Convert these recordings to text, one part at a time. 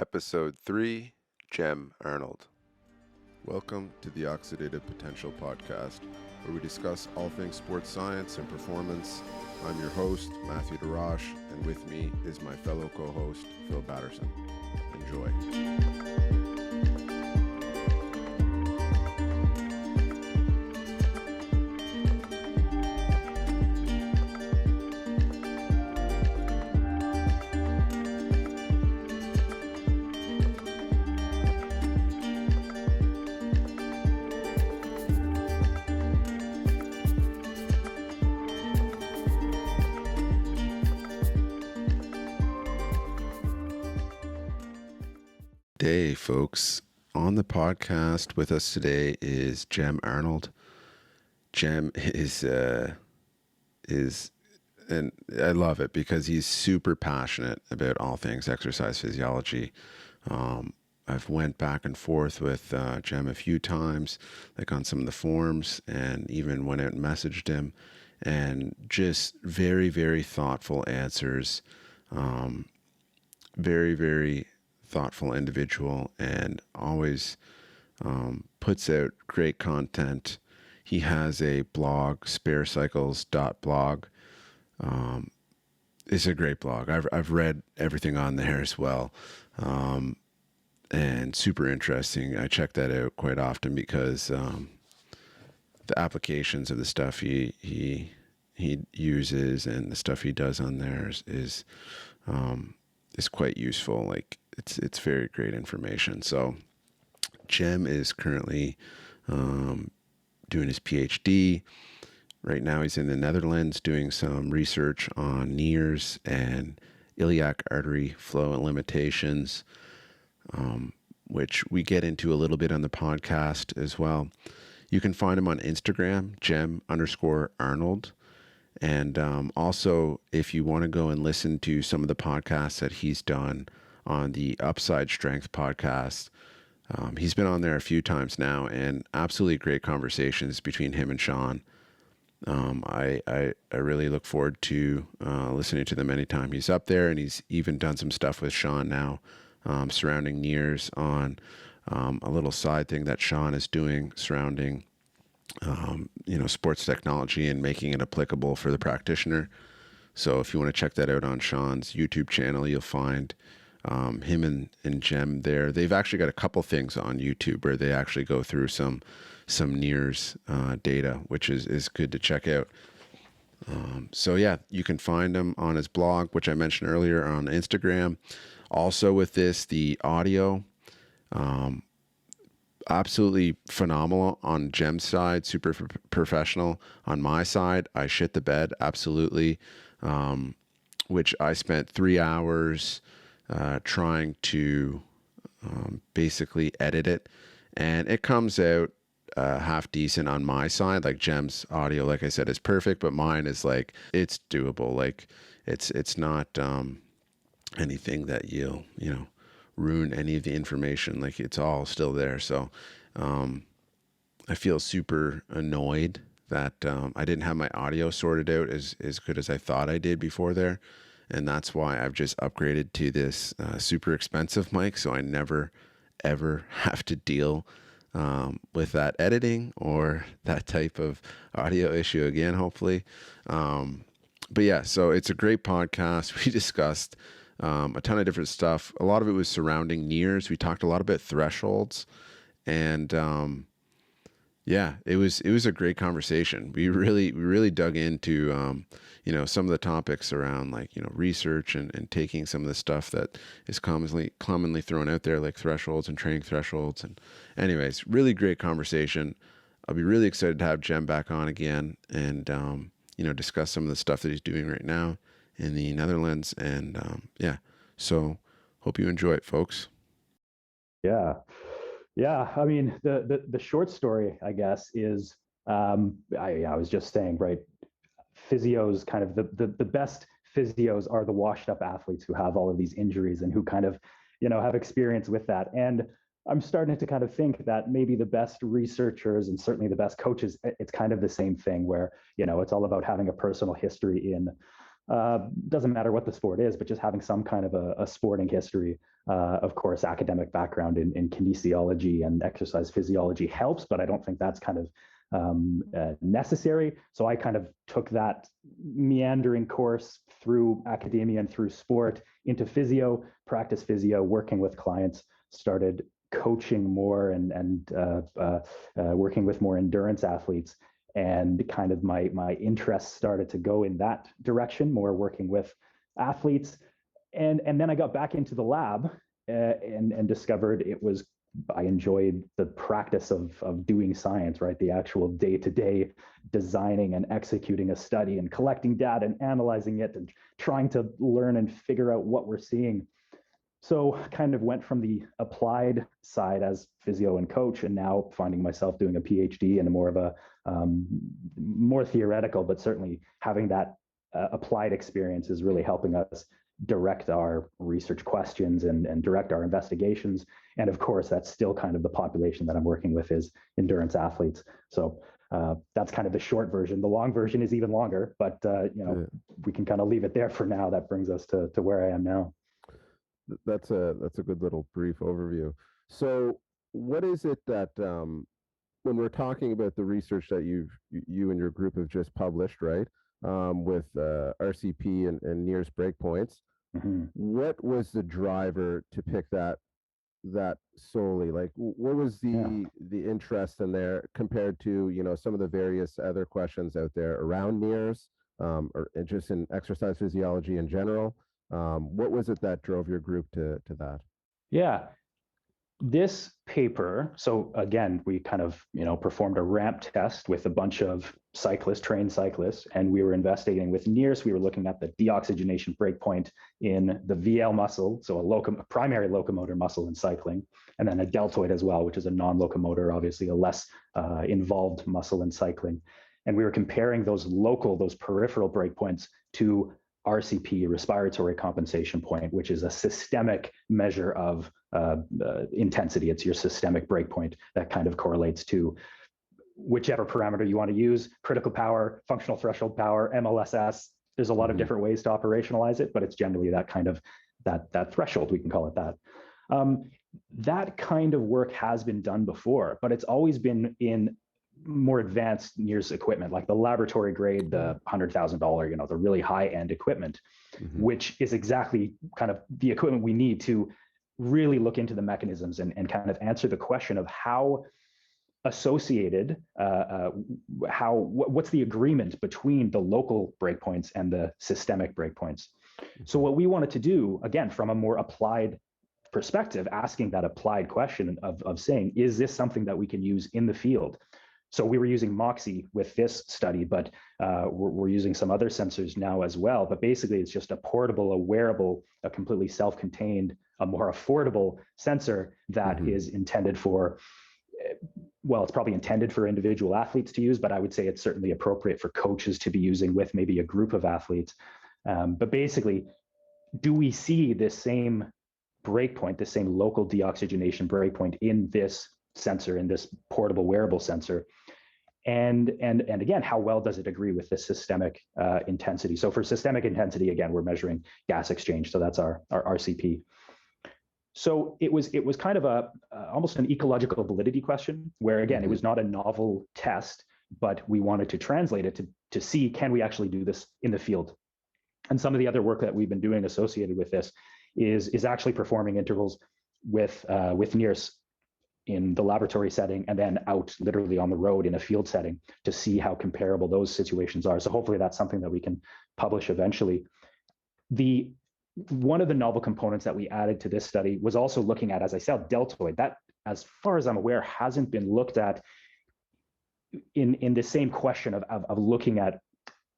Episode 3, Jem Arnold. Welcome to the Oxidative Potential Podcast, where we discuss all things sports science and performance. I'm your host, Matthew DeRoche, and with me is my fellow co-host, Phil Batterson. Enjoy. Hey folks, on the podcast with us today is Jem Arnold. Jem is and I love it because he's super passionate about all things exercise physiology. I've went back and forth with Jem a few times, like on some of the forums, and even went out and messaged him, and just very, very thoughtful answers. Very, very thoughtful individual, and always puts out great content. He has a blog, sparecycles.blog. It's a great blog. I've read everything on there as well, and super interesting. I check that out quite often because the applications of the stuff he uses and the stuff he does on there is quite useful. Like it's very great information. So Jem is currently doing his PhD. Right now he's in the Netherlands doing some research on NIRS and iliac artery flow and limitations, which we get into a little bit on the podcast as well. You can find him on Instagram, Jem_Arnold. And also, if you want to go and listen to some of the podcasts that he's done on the Upside Strength podcast, he's been on there a few times now, and absolutely great conversations between him and Sean. I really look forward to listening to them anytime he's up there, and he's even done some stuff with Sean now surrounding NIRS on a little side thing that Sean is doing surrounding sports technology and making it applicable for the practitioner. So if you want to check that out on Sean's YouTube channel, you'll find him and Jem there. They've actually got a couple things on YouTube where they actually go through some NIRS data, which is good to check out. So yeah, you can find him on his blog, which I mentioned earlier, on Instagram. Also with this, the audio, absolutely phenomenal on Jem's side, super professional. On my side, I shit the bed, absolutely, which I spent 3 hours trying to basically edit it, and it comes out half decent on my side. Like Jem's audio, like I said, is perfect, but mine is like, it's doable. Like it's not anything that you'll ruin any of the information. Like it's all still there. So I feel super annoyed that I didn't have my audio sorted out as good as I thought I did before there. And that's why I've just upgraded to this super expensive mic, so I never, ever have to deal with that editing or that type of audio issue again, hopefully. But yeah, so it's a great podcast. We discussed a ton of different stuff. A lot of it was surrounding NIRS. We talked a lot about thresholds, and yeah, it was a great conversation. We really dug into some of the topics around, like, research and taking some of the stuff that is commonly thrown out there, like thresholds and training thresholds. And anyways, really great conversation. I'll be really excited to have Jem back on again and discuss some of the stuff that he's doing right now in the Netherlands. And yeah, so hope you enjoy it, folks. Yeah. I mean, the short story, I guess, is I was just saying, right? Physios, kind of the best physios are the washed up athletes who have all of these injuries and who kind of have experience with that. And I'm starting to kind of think that maybe the best researchers and certainly the best coaches, it's kind of the same thing where it's all about having a personal history in Doesn't matter what the sport is, but just having some kind of a sporting history. Of course, academic background in kinesiology and exercise physiology helps, but I don't think that's kind of necessary. So I kind of took that meandering course through academia and through sport into physio, practice physio, working with clients, started coaching more and working with more endurance athletes. And kind of my interests started to go in that direction, more working with athletes. And then I got back into the lab and discovered I enjoyed the practice of doing science, right? The actual day-to-day designing and executing a study and collecting data and analyzing it and trying to learn and figure out what we're seeing. So kind of went from the applied side as physio and coach, and now finding myself doing a PhD and more of a more theoretical, but certainly having that applied experience is really helping us direct our research questions and direct our investigations. And of course, that's still kind of the population that I'm working with is endurance athletes. So that's kind of the short version. The long version is even longer, but we can kind of leave it there for now. That brings us to where I am now. That's a good little brief overview. So what is it that when we're talking about the research that you and your group have just published, right, with RCP and NIRS Breakpoints, what was the driver to pick that solely? Like, what was the interest in there compared to some of the various other questions out there around NIRS, or just in exercise physiology in general? What was it that drove your group to that? Yeah, this paper, so again, we kind of performed a ramp test with a bunch of trained cyclists, and we were investigating with NIRS. We were looking at the deoxygenation breakpoint in the VL muscle, so a primary locomotor muscle in cycling, and then a deltoid as well, which is a non-locomotor, obviously a less involved muscle in cycling. And we were comparing those peripheral breakpoints to RCP, respiratory compensation point, which is a systemic measure of intensity. It's your systemic breakpoint that kind of correlates to whichever parameter you want to use: critical power, functional threshold power, MLSS. There's a lot of different ways to operationalize it, but it's generally that kind of that threshold, we can call it that. That kind of work has been done before, but it's always been in more advanced NIRS equipment, like the laboratory grade, the $100,000, the really high end equipment, which is exactly kind of the equipment we need to really look into the mechanisms and kind of answer the question of how associated, what's the agreement between the local breakpoints and the systemic breakpoints. So what we wanted to do, again, from a more applied perspective, asking that applied question of saying, is this something that we can use in the field? So we were using Moxie with this study, but we're using some other sensors now as well. But basically, it's just a portable, a wearable, a completely self-contained, a more affordable sensor that is intended for, well, it's probably intended for individual athletes to use, but I would say it's certainly appropriate for coaches to be using with maybe a group of athletes. But basically, do we see this same breakpoint, the same local deoxygenation breakpoint in this sensor, in this portable wearable sensor? And again, how well does it agree with the systemic intensity? So for systemic intensity, again, we're measuring gas exchange. So that's our RCP. So it was kind of almost an ecological validity question, where again, it was not a novel test, but we wanted to translate it to see, can we actually do this in the field? And some of the other work that we've been doing associated with this is actually performing intervals with NIRS in the laboratory setting, and then out literally on the road in a field setting to see how comparable those situations are. So hopefully that's something that we can publish eventually. One of the novel components that we added to this study was also looking at, as I said, deltoid. That, as far as I'm aware, hasn't been looked at in the same question of looking at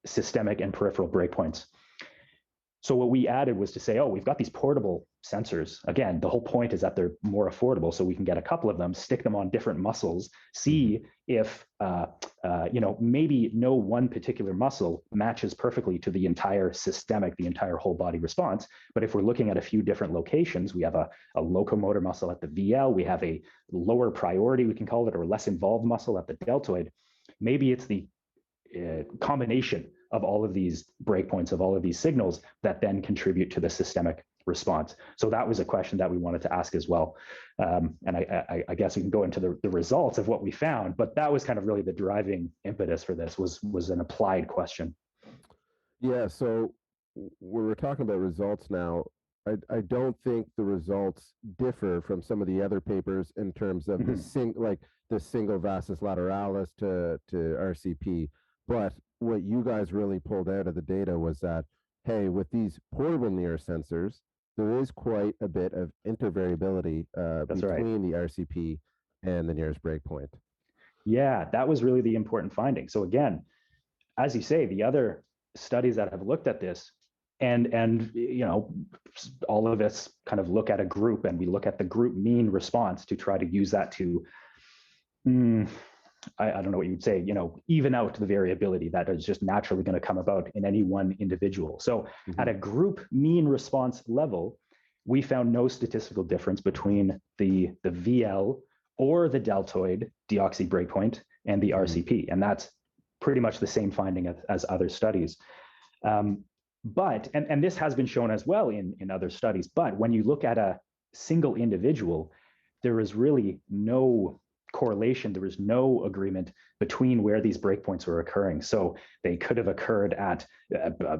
systemic and peripheral breakpoints. So what we added was to say, oh, we've got these portable sensors. Again, the whole point is that they're more affordable, so we can get a couple of them, stick them on different muscles, see if maybe no one particular muscle matches perfectly to the entire systemic, the entire whole body response. But if we're looking at a few different locations, we have a locomotor muscle at the VL, we have a lower priority, we can call it, or less involved muscle at the deltoid. Maybe it's the combination of all of these breakpoints, of all of these signals that then contribute to the systemic response. So that was a question that we wanted to ask as well. And I guess we can go into the results of what we found, but that was kind of really the driving impetus for this was an applied question. Yeah, so we're talking about results now. I don't think the results differ from some of the other papers in terms of the single vastus lateralis to RCP. But what you guys really pulled out of the data was that, hey, with these portable NIRS sensors, there is quite a bit of intervariability between the RCP and the NIRS breakpoint. Yeah, that was really the important finding. So again, as you say, the other studies that have looked at this, and you know, all of us kind of look at a group and we look at the group mean response to try to use that to I don't know what you would say, you know, even out the variability that is just naturally going to come about in any one individual. So at a group mean response level, we found no statistical difference between the VL or the deltoid deoxy breakpoint and the RCP. And that's pretty much the same finding as other studies. But this has been shown as well in other studies, but when you look at a single individual, there is really no correlation. There was no agreement between where these breakpoints were occurring. So they could have occurred at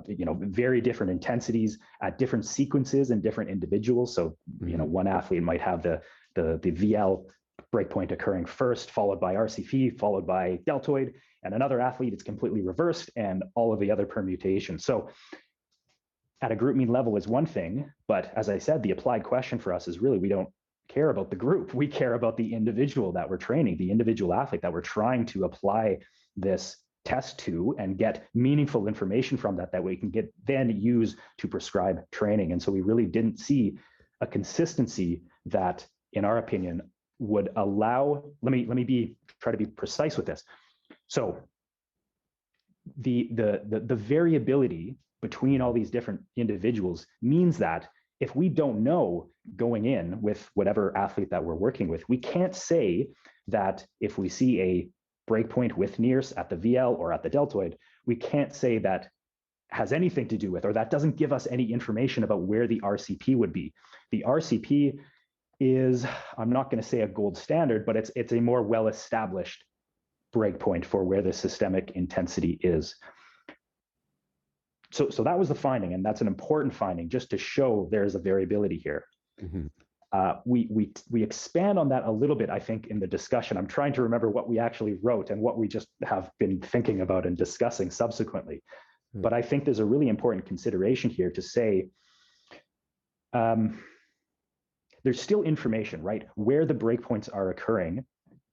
you know, very different intensities at different sequences in different individuals. So you know, one athlete might have the VL breakpoint occurring first, followed by RCP, followed by deltoid, and another athlete it's completely reversed, and all of the other permutations. So at a group mean level is one thing, but as I said, the applied question for us is really, we don't care about the group. We care about the individual that we're training, the individual athlete that we're trying to apply this test to and get meaningful information from that we can then use to prescribe training. And so we really didn't see a consistency that, in our opinion, would allow, let me try to be precise with this. So the variability between all these different individuals means that if we don't know going in with whatever athlete that we're working with, we can't say that if we see a breakpoint with NIRS at the VL or at the deltoid, we can't say that has anything to do with, or that doesn't give us any information about where the RCP would be. The RCP is, I'm not going to say a gold standard, but it's a more well-established breakpoint for where the systemic intensity is. So that was the finding, and that's an important finding just to show there's a variability here. We expand on that a little bit, I think, in the discussion. I'm trying to remember what we actually wrote and what we just have been thinking about and discussing subsequently. But I think there's a really important consideration here to say there's still information, right? Where the breakpoints are occurring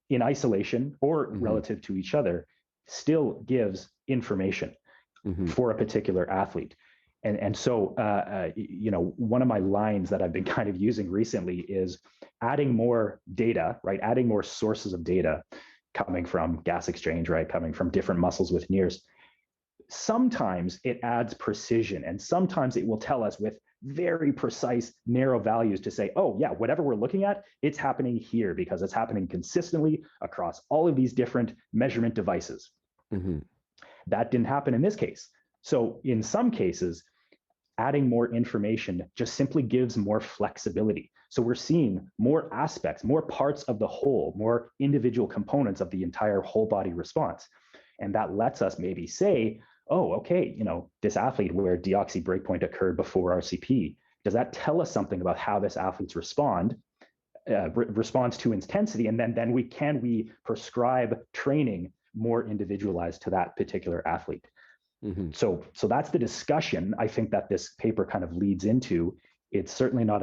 in isolation or relative to each other still gives information for a particular athlete. And so, you know, one of my lines that I've been kind of using recently is adding more data, right? Adding more sources of data coming from gas exchange, right? Coming from different muscles with NIRS. Sometimes it adds precision, and sometimes it will tell us with very precise, narrow values to say, oh yeah, whatever we're looking at, it's happening here because it's happening consistently across all of these different measurement devices. That didn't happen in this case. So in some cases, adding more information just simply gives more flexibility. So we're seeing more aspects, more parts of the whole, more individual components of the entire whole body response. And that lets us maybe say, oh, okay, you know, this athlete where deoxy breakpoint occurred before RCP, does that tell us something about how this athlete's responds to intensity? And then we prescribe training more individualized to that particular athlete. So that's the discussion I think that this paper kind of leads into. It's certainly not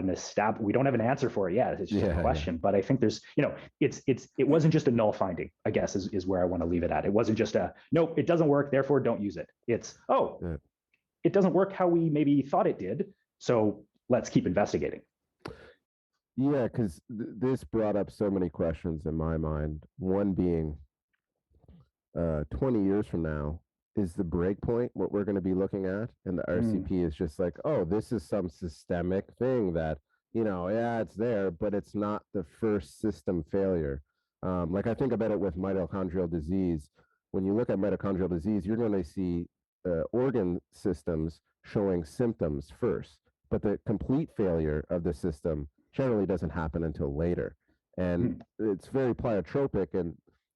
we don't have an answer for it yet. It's just a question, but I think there's, you know, it wasn't just a null finding, I guess, is where I want to leave it at. It wasn't just nope, it doesn't work, therefore don't use it. It's, it doesn't work how we maybe thought it did, so let's keep investigating. Yeah, because this brought up so many questions in my mind. One being, 20 years from now, is the breakpoint what we're going to be looking at? And the RCP is just like, oh, this is some systemic thing that, you know, yeah, it's there, but it's not the first system failure. Like I think about it with mitochondrial disease. When you look at mitochondrial disease, you're going to see organ systems showing symptoms first, but the complete failure of the system generally doesn't happen until later. And it's very pleiotropic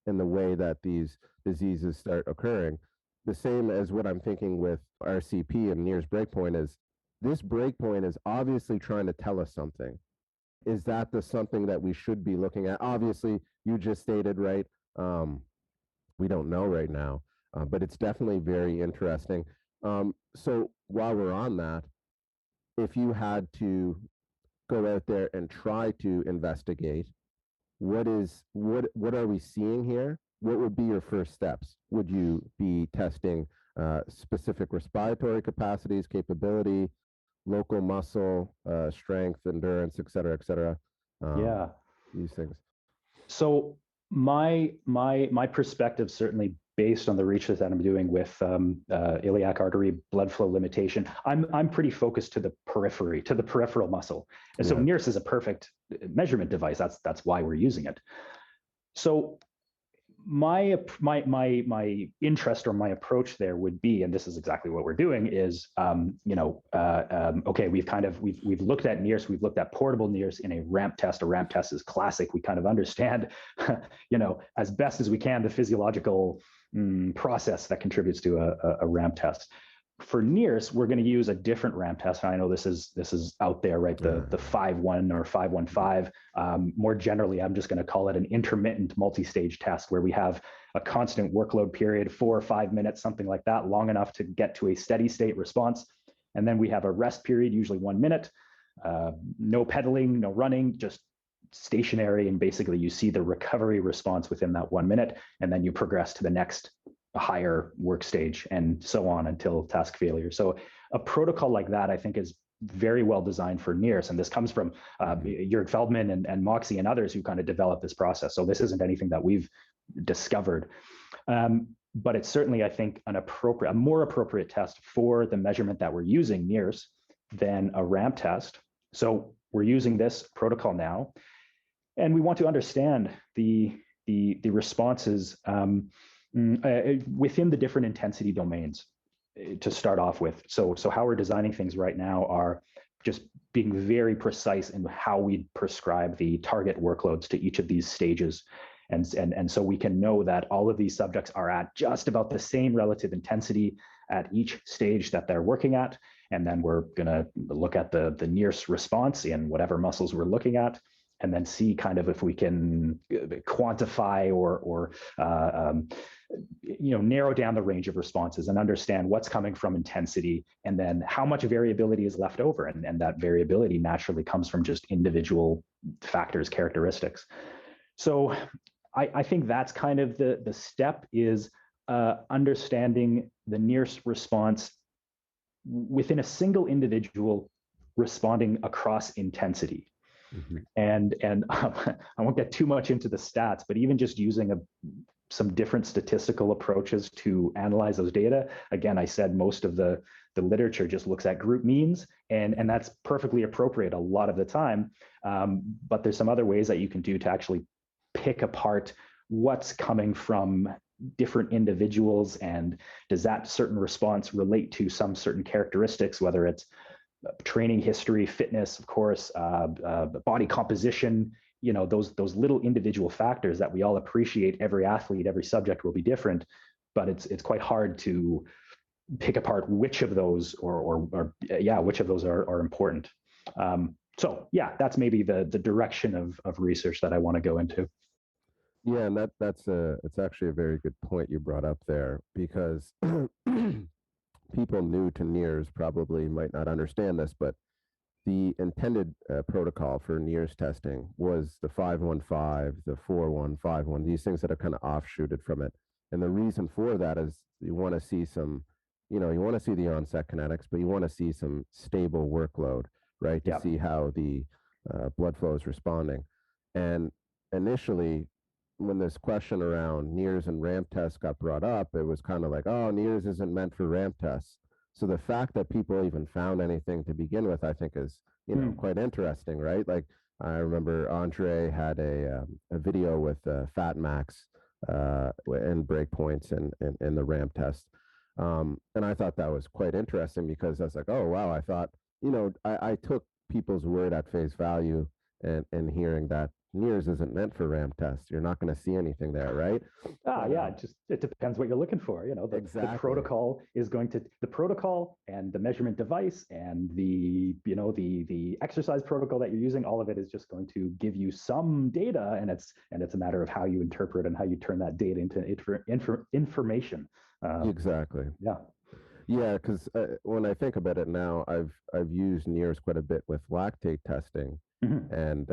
in the way that these diseases start occurring. The same as what I'm thinking with RCP and NIRS Breakpoint is this breakpoint is obviously trying to tell us something. Is that the something that we should be looking at? Obviously, you just stated, right? We don't know right now, but it's definitely very interesting. So while we're on that, if you had to go out there and try to investigate what are we seeing here? What would be your first steps? Would you be testing specific respiratory capacities, capability, local muscle strength, endurance, et cetera, et cetera? Yeah. These things. So my perspective, certainly based on the research that I'm doing with iliac artery blood flow limitation, I'm pretty focused to the periphery, to the peripheral muscle. And so NIRS is a perfect measurement device. That's why we're using it. So my interest or my approach there would be, and this is exactly what we're doing, is okay, we've looked at NIRS, we've looked at portable NIRS in a ramp test. A ramp test is classic. We kind of understand, as best as we can, the physiological process that contributes to a ramp test. For NIRS, we're going to use a different ramp test. And I know this is out there, right? The 5-1 or 5-1-5. More generally, I'm just going to call it an intermittent multi-stage test where we have a constant workload period, 4 or 5 minutes, something like that, long enough to get to a steady state response. And then we have a rest period, usually 1 minute, no pedaling, no running, just stationary. And basically you see the recovery response within that 1 minute, and then you progress to the next higher work stage and so on until task failure. So a protocol like that, I think, is very well designed for NIRS. And this comes from Jörg Feldman and Moxie and others who kind of developed this process. So this isn't anything that we've discovered. But it's certainly, I think, a more appropriate test for the measurement that we're using, NIRS, than a ramp test. So we're using this protocol now, and we want to understand the responses within the different intensity domains to start off with. So how we're designing things right now are just being very precise in how we prescribe the target workloads to each of these stages. And so we can know that all of these subjects are at just about the same relative intensity at each stage that they're working at. And then we're going to look at the NIRS response in whatever muscles we're looking at, and then see kind of if we can quantify or narrow down the range of responses and understand what's coming from intensity, and then how much variability is left over. And that variability naturally comes from just individual factors, characteristics. So I think that's kind of the step, is understanding the NIRS response within a single individual responding across intensity. And I won't get too much into the stats, but even just using some different statistical approaches to analyze those data. Again, I said most of the literature just looks at group means, and that's perfectly appropriate a lot of the time. But there's some other ways that you can do to actually pick apart what's coming from different individuals, and does that certain response relate to some certain characteristics, whether it's training history, fitness, of course, body composition, those little individual factors that we all appreciate. Every athlete, every subject will be different, but it's quite hard to pick apart which of those which of those are important. So yeah, that's maybe the direction of research that I want to go into. Yeah, and it's actually a very good point you brought up there, because people new to NIRS probably might not understand this, but the intended protocol for NIRS testing was the 5-1-5, the 4-1, 5-1, these things that are kind of offshooted from it. And the reason for that is you want to see you want to see the onset kinetics, but you want to see some stable workload, right? To see how the blood flow is responding. And initially, when this question around NIRS and ramp tests got brought up, it was kind of like, oh, NIRS isn't meant for ramp tests. So the fact that people even found anything to begin with, I think, is quite interesting, right? Like, I remember Andre had a video with Fat Max and breakpoints and the ramp test. And I thought that was quite interesting because I was like, oh, wow, I thought, you know, I took people's word at face value and hearing that NIRS isn't meant for RAM tests. You're not going to see anything there, right? Yeah, it depends what you're looking for. You know, the protocol is going to the protocol and the measurement device and the exercise protocol that you're using. All of it is just going to give you some data, and it's a matter of how you interpret and how you turn that data into information. Exactly. Yeah. Yeah, because when I think about it now, I've used NIRS quite a bit with lactate testing, and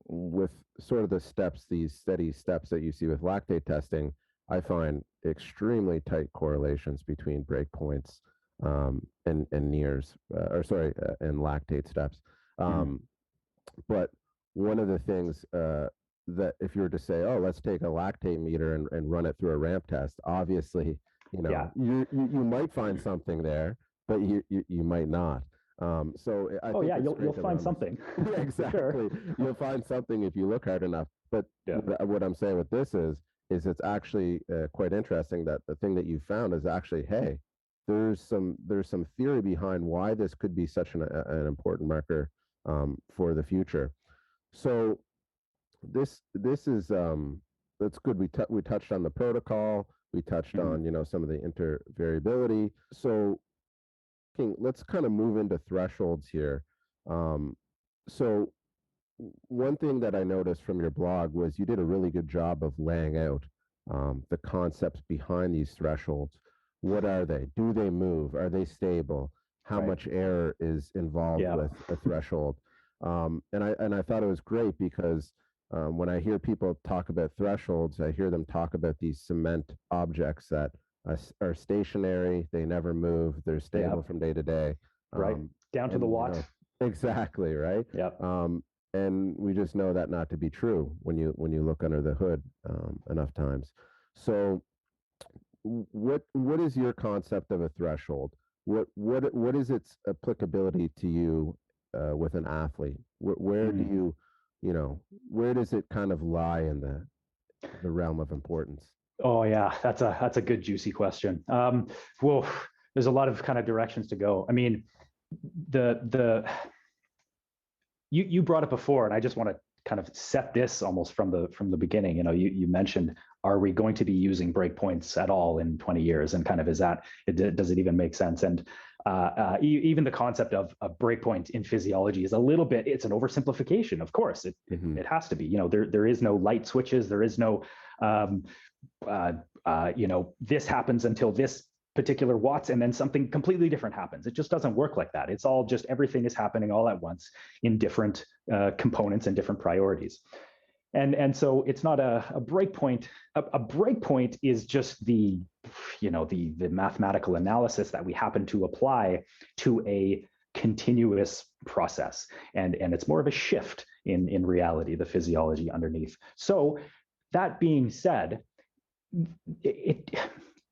with sort of the steps, these steady steps that you see with lactate testing, I find extremely tight correlations between breakpoints and NIRS, and lactate steps. But one of the things that if you were to say, oh, let's take a lactate meter and run it through a ramp test, obviously, you know, you might find something there, but you might not. So I think you'll find something. Yeah, exactly. Sure. You'll find something if you look hard enough. But what I'm saying with this is it's actually quite interesting that the thing that you found is actually, hey, there's some theory behind why this could be such an important marker for the future. So this is that's good. We touched on the protocol. We touched on some of the intervariability. So let's kind of move into thresholds here. So one thing that I noticed from your blog was you did a really good job of laying out the concepts behind these thresholds. What are they? Do they move? Are they stable? How much error is involved with a threshold? And I thought it was great because when I hear people talk about thresholds, I hear them talk about these cement objects that are stationary. They never move. They're stable from day to day. Right. Down to the watt. Exactly. Right. Yep. And we just know that not to be true when you look under the hood enough times. So what is your concept of a threshold? What is its applicability to you with an athlete? Where do where does it kind of lie in the realm of importance? Oh yeah, that's a good juicy question. Well, there's a lot of kind of directions to go. I mean, you brought it before, and I just want to kind of set this almost from the beginning. You know, you mentioned, are we going to be using breakpoints at all in 20 years? And kind of does it even make sense? And even the concept of a breakpoint in physiology is it's an oversimplification. Of course, it has to be. You know, there is no light switches. There is no this happens until this particular watts, and then something completely different happens. It just doesn't work like that. It's all just everything is happening all at once in different components and different priorities. And so it's not a breakpoint. A breakpoint is just the mathematical analysis that we happen to apply to a continuous process. And it's more of a shift in reality, the physiology underneath. So that being said,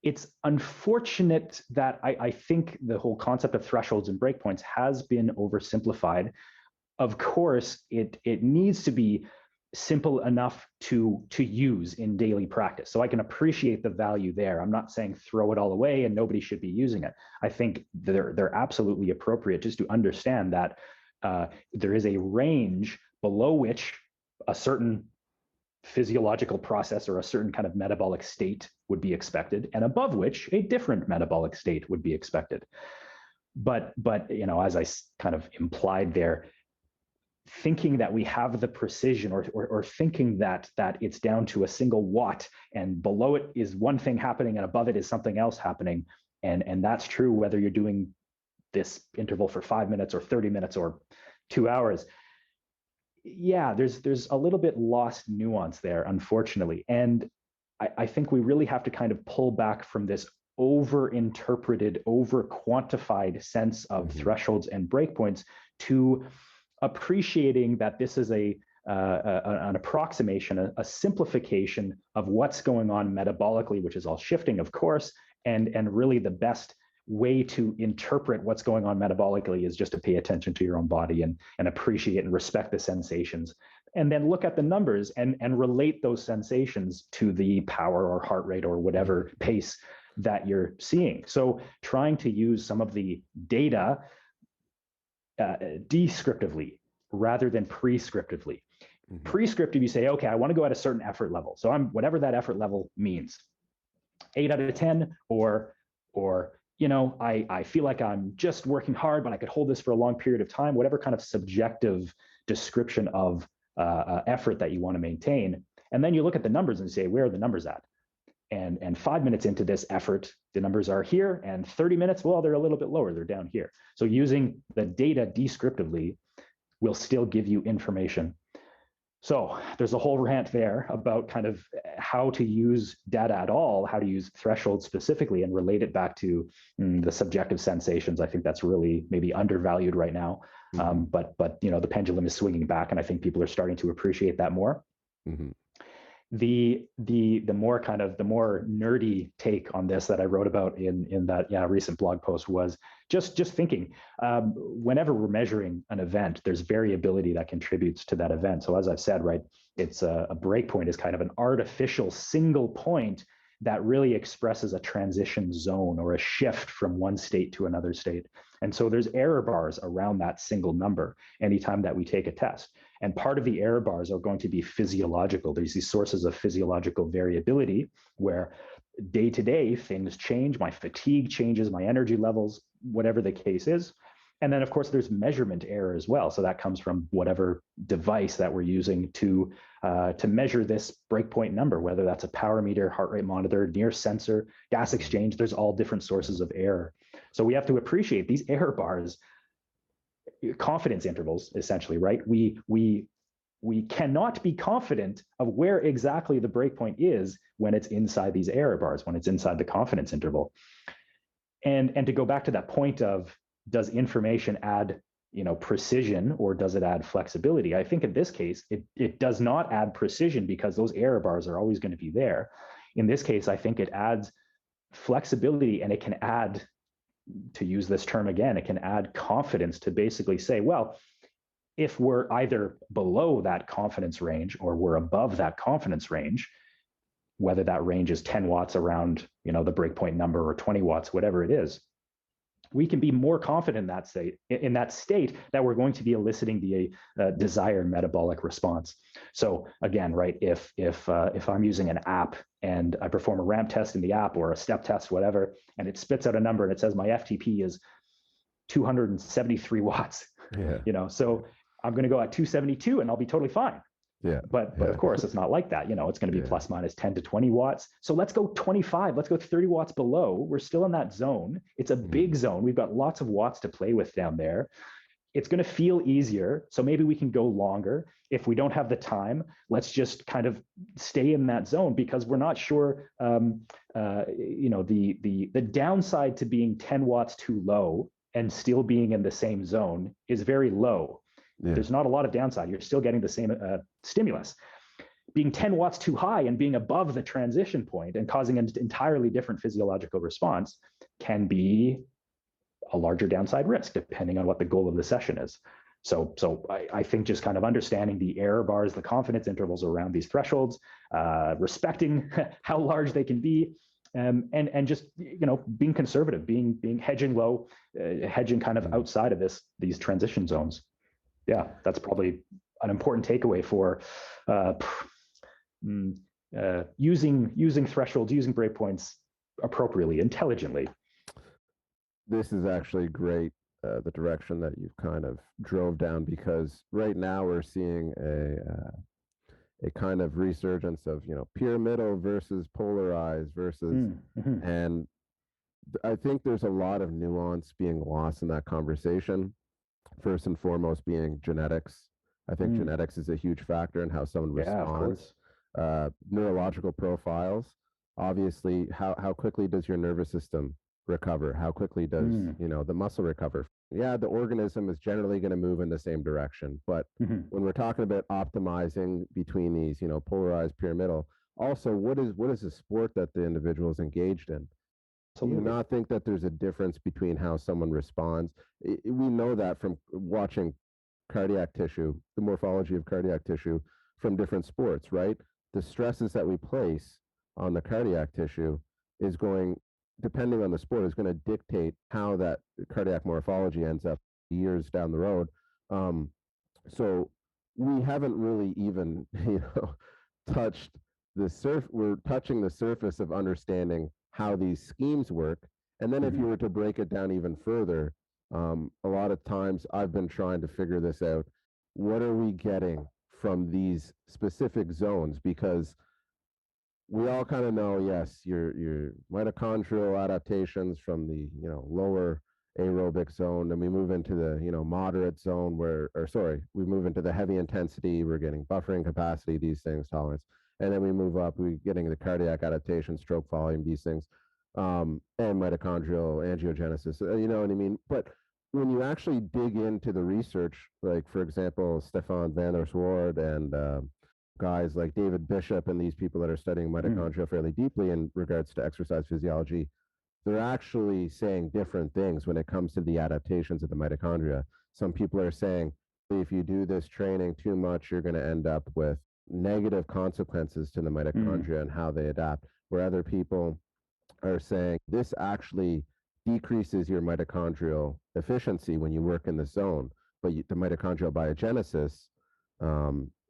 it's unfortunate that I think the whole concept of thresholds and breakpoints has been oversimplified. Of course, it needs to be simple enough to use in daily practice. So I can appreciate the value there. I'm not saying throw it all away and nobody should be using it. I think they're absolutely appropriate, just to understand that there is a range below which a certain physiological process or a certain kind of metabolic state would be expected, and above which a different metabolic state would be expected. But as I kind of implied there, thinking that we have the precision or thinking that it's down to a single watt and below it is one thing happening and above it is something else happening, and that's true whether you're doing this interval for 5 minutes or 30 minutes or 2 hours. Yeah, there's a little bit lost nuance there, unfortunately. And I think we really have to kind of pull back from this over-interpreted, over-quantified sense of thresholds and breakpoints to appreciating that this is an approximation, a simplification of what's going on metabolically, which is all shifting, of course, and really the best way to interpret what's going on metabolically is just to pay attention to your own body and appreciate and respect the sensations, and then look at the numbers and relate those sensations to the power or heart rate or whatever pace that you're seeing. So trying to use some of the data descriptively rather than prescriptively. Prescriptive, you say, okay, I want to go at a certain effort level. So I'm whatever that effort level means, 8 out of 10, or I feel like I'm just working hard, but I could hold this for a long period of time, whatever kind of subjective description of effort that you want to maintain. And then you look at the numbers and say, where are the numbers at? And 5 minutes into this effort, the numbers are here, and 30 minutes, well, they're a little bit lower, they're down here. So using the data descriptively will still give you information. So there's a whole rant there about kind of how to use data at all, how to use thresholds specifically and relate it back to the subjective sensations. I think that's really maybe undervalued right now. But the pendulum is swinging back, and I think people are starting to appreciate that more. The more nerdy take on this that I wrote about in that recent blog post was just thinking, whenever we're measuring an event, there's variability that contributes to that event. So as I've said, right, it's a breakpoint is kind of an artificial single point that really expresses a transition zone or a shift from one state to another state. And so there's error bars around that single number anytime that we take a test. And part of the error bars are going to be physiological. There's these sources of physiological variability where day to day things change, my fatigue changes, my energy levels, whatever the case is. And then, of course, there's measurement error as well. So that comes from whatever device that we're using to measure this breakpoint number, whether that's a power meter, heart rate monitor, NIRS sensor, gas exchange. There's all different sources of error. So we have to appreciate these error bars, confidence intervals, essentially, right? We cannot be confident of where exactly the breakpoint is when it's inside these error bars, when it's inside the confidence interval. And to go back to that point of, does information add precision or does it add flexibility? I think in this case, it does not add precision because those error bars are always going to be there. In this case, I think it adds flexibility, and it can add, to use this term again, it can add confidence to basically say, well, if we're either below that confidence range or we're above that confidence range, whether that range is 10 watts around the breakpoint number or 20 watts, whatever it is, we can be more confident in that state that we're going to be eliciting the desired metabolic response. So again, right, if I'm using an app and I perform a ramp test in the app or a step test, whatever, and it spits out a number and it says my FTP is 273 watts, so I'm going to go at 272 and I'll be totally fine. But of course, it's not like that. It's going to be plus minus 10 to 20 watts. So let's go 25. Let's go 30 watts below. We're still in that zone. It's a big zone. We've got lots of watts to play with down there. It's going to feel easier. So maybe we can go longer. If we don't have the time, let's just kind of stay in that zone, because we're not sure, the downside to being 10 watts too low and still being in the same zone is very low. There's not a lot of downside. You're still getting the same stimulus. Being 10 watts too high and being above the transition point and causing an entirely different physiological response can be a larger downside risk, depending on what the goal of the session is. So I think just kind of understanding the error bars, the confidence intervals around these thresholds, respecting how large they can be, and just being conservative, being hedging low, hedging kind of outside of these transition zones. Yeah, that's probably an important takeaway for using thresholds, using breakpoints appropriately, intelligently. This is actually great, the direction that you've kind of drove down, because right now we're seeing a kind of resurgence of pyramidal versus polarized versus, and I think there's a lot of nuance being lost in that conversation. First and foremost being genetics. I think genetics is a huge factor in how someone responds. Neurological profiles, obviously, how quickly does your nervous system recover? How quickly does the muscle recover? Yeah, the organism is generally going to move in the same direction, but when we're talking about optimizing between these polarized, pyramidal, also what is the sport that the individual is engaged in? Absolutely. Do you not think that there's a difference between how someone responds? We know that from watching cardiac tissue, the morphology of cardiac tissue from different sports, right? The stresses that we place on the cardiac tissue is going depending on the sport, is going to dictate how that cardiac morphology ends up years down the road. So we haven't really even, touched we're touching the surface of understanding how these schemes work. And then if you were to break it down even further, a lot of times I've been trying to figure this out. What are we getting from these specific zones? Because we all kind of know, yes, your mitochondrial adaptations from the lower aerobic zone, and we move into the moderate zone we move into the heavy intensity. We're getting buffering capacity, these things, tolerance, and then we move up. We're getting the cardiac adaptation, stroke volume, these things, and mitochondrial angiogenesis. You know what I mean? But when you actually dig into the research, like for example, Stefan van der Swoord and guys like David Bishop and these people that are studying mitochondria fairly deeply in regards to exercise physiology, they're actually saying different things when it comes to the adaptations of the mitochondria. Some people are saying if you do this training too much, you're going to end up with negative consequences to the mitochondria and how they adapt, where other people are saying this actually decreases your mitochondrial efficiency when you work in the zone, but the mitochondrial biogenesis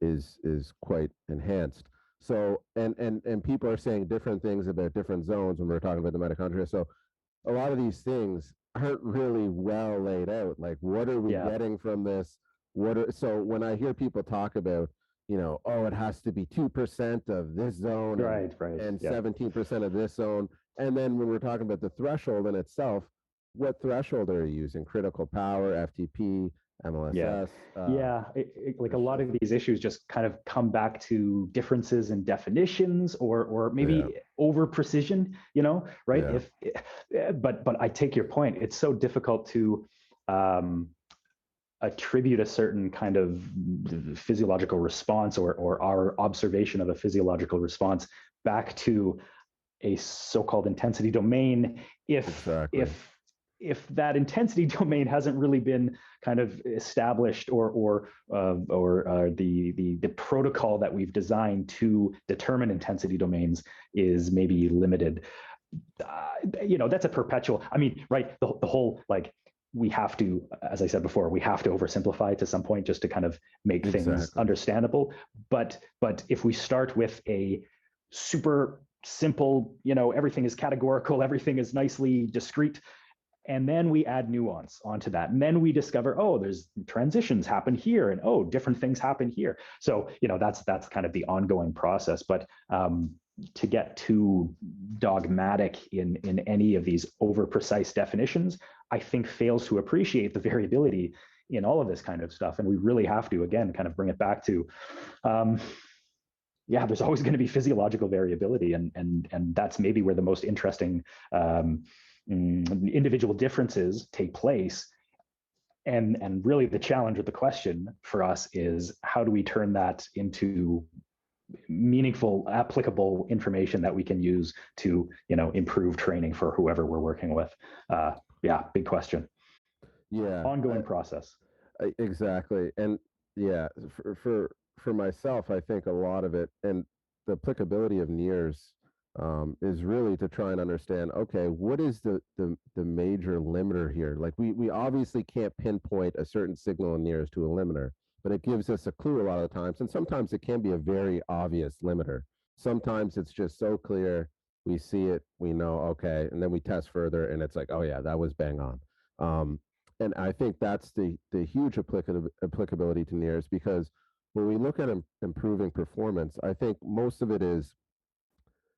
is quite enhanced. So and people are saying different things about different zones when we're talking about the mitochondria. So a lot of these things aren't really well laid out. Like, what are we getting from this? So when I hear people talk about, oh, it has to be 2% of this zone, and 17% of this zone, and then when we're talking about the threshold in itself, what threshold are you using? Critical power, FTP, MLSS. Like a lot of these issues just kind of come back to differences in definitions or maybe over precision, right? But I take your point. It's so difficult to attribute a certain kind of physiological response or our observation of a physiological response back to a so-called intensity domain if that intensity domain hasn't really been kind of established or the protocol that we've designed to determine intensity domains is maybe limited. That's a perpetual, right? The whole, like, we have to, as I said before, we have to oversimplify to some point just to kind of make things understandable. But if we start with a super simple, everything is categorical, everything is nicely discrete, and then we add nuance onto that, and then we discover, oh, there's transitions happen here, and oh, different things happen here. So that's kind of the ongoing process. But to get too dogmatic in any of these over precise definitions, I think fails to appreciate the variability in all of this kind of stuff. And we really have to, again, kind of bring it back to there's always going to be physiological variability, and that's maybe where the most interesting individual differences take place. And really the challenge of the question for us is, how do we turn that into meaningful, applicable information that we can use to, improve training for whoever we're working with? Big question. Ongoing process. Exactly. And for myself, I think a lot of it, and the applicability of NIRS is really to try and understand, okay, what is the major limiter here? Like we obviously can't pinpoint a certain signal in NIRS to a limiter, but it gives us a clue a lot of times. And sometimes it can be a very obvious limiter. Sometimes it's just so clear, we see it, we know, okay, and then we test further and it's like, oh yeah, that was bang on. And I think that's the huge applicability to NIRS, because when we look at improving performance, I think most of it is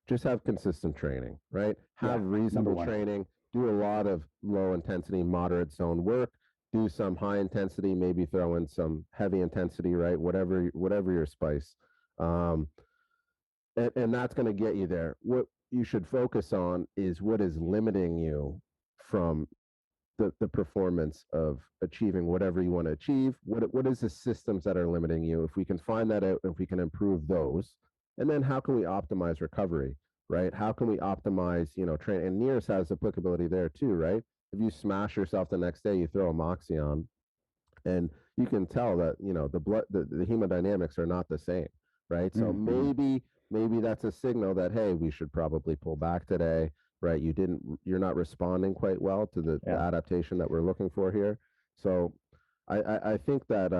just have consistent training, right? Have reasonable training, do a lot of low intensity, moderate zone work, do some high intensity, maybe throw in some heavy intensity, right? Whatever your spice. And that's going to get you there. What you should focus on is what is limiting you from the performance of achieving whatever you want to achieve. What is the systems that are limiting you? If we can find that out, if we can improve those, and then how can we optimize recovery, right? How can we optimize, training? And NIRS has applicability there too, right? If you smash yourself the next day, you throw a Moxie on, and you can tell that, the blood, the hemodynamics are not the same, right? So maybe that's a signal that, hey, we should probably pull back today. right? You're not responding quite well to the adaptation that we're looking for here. So I think that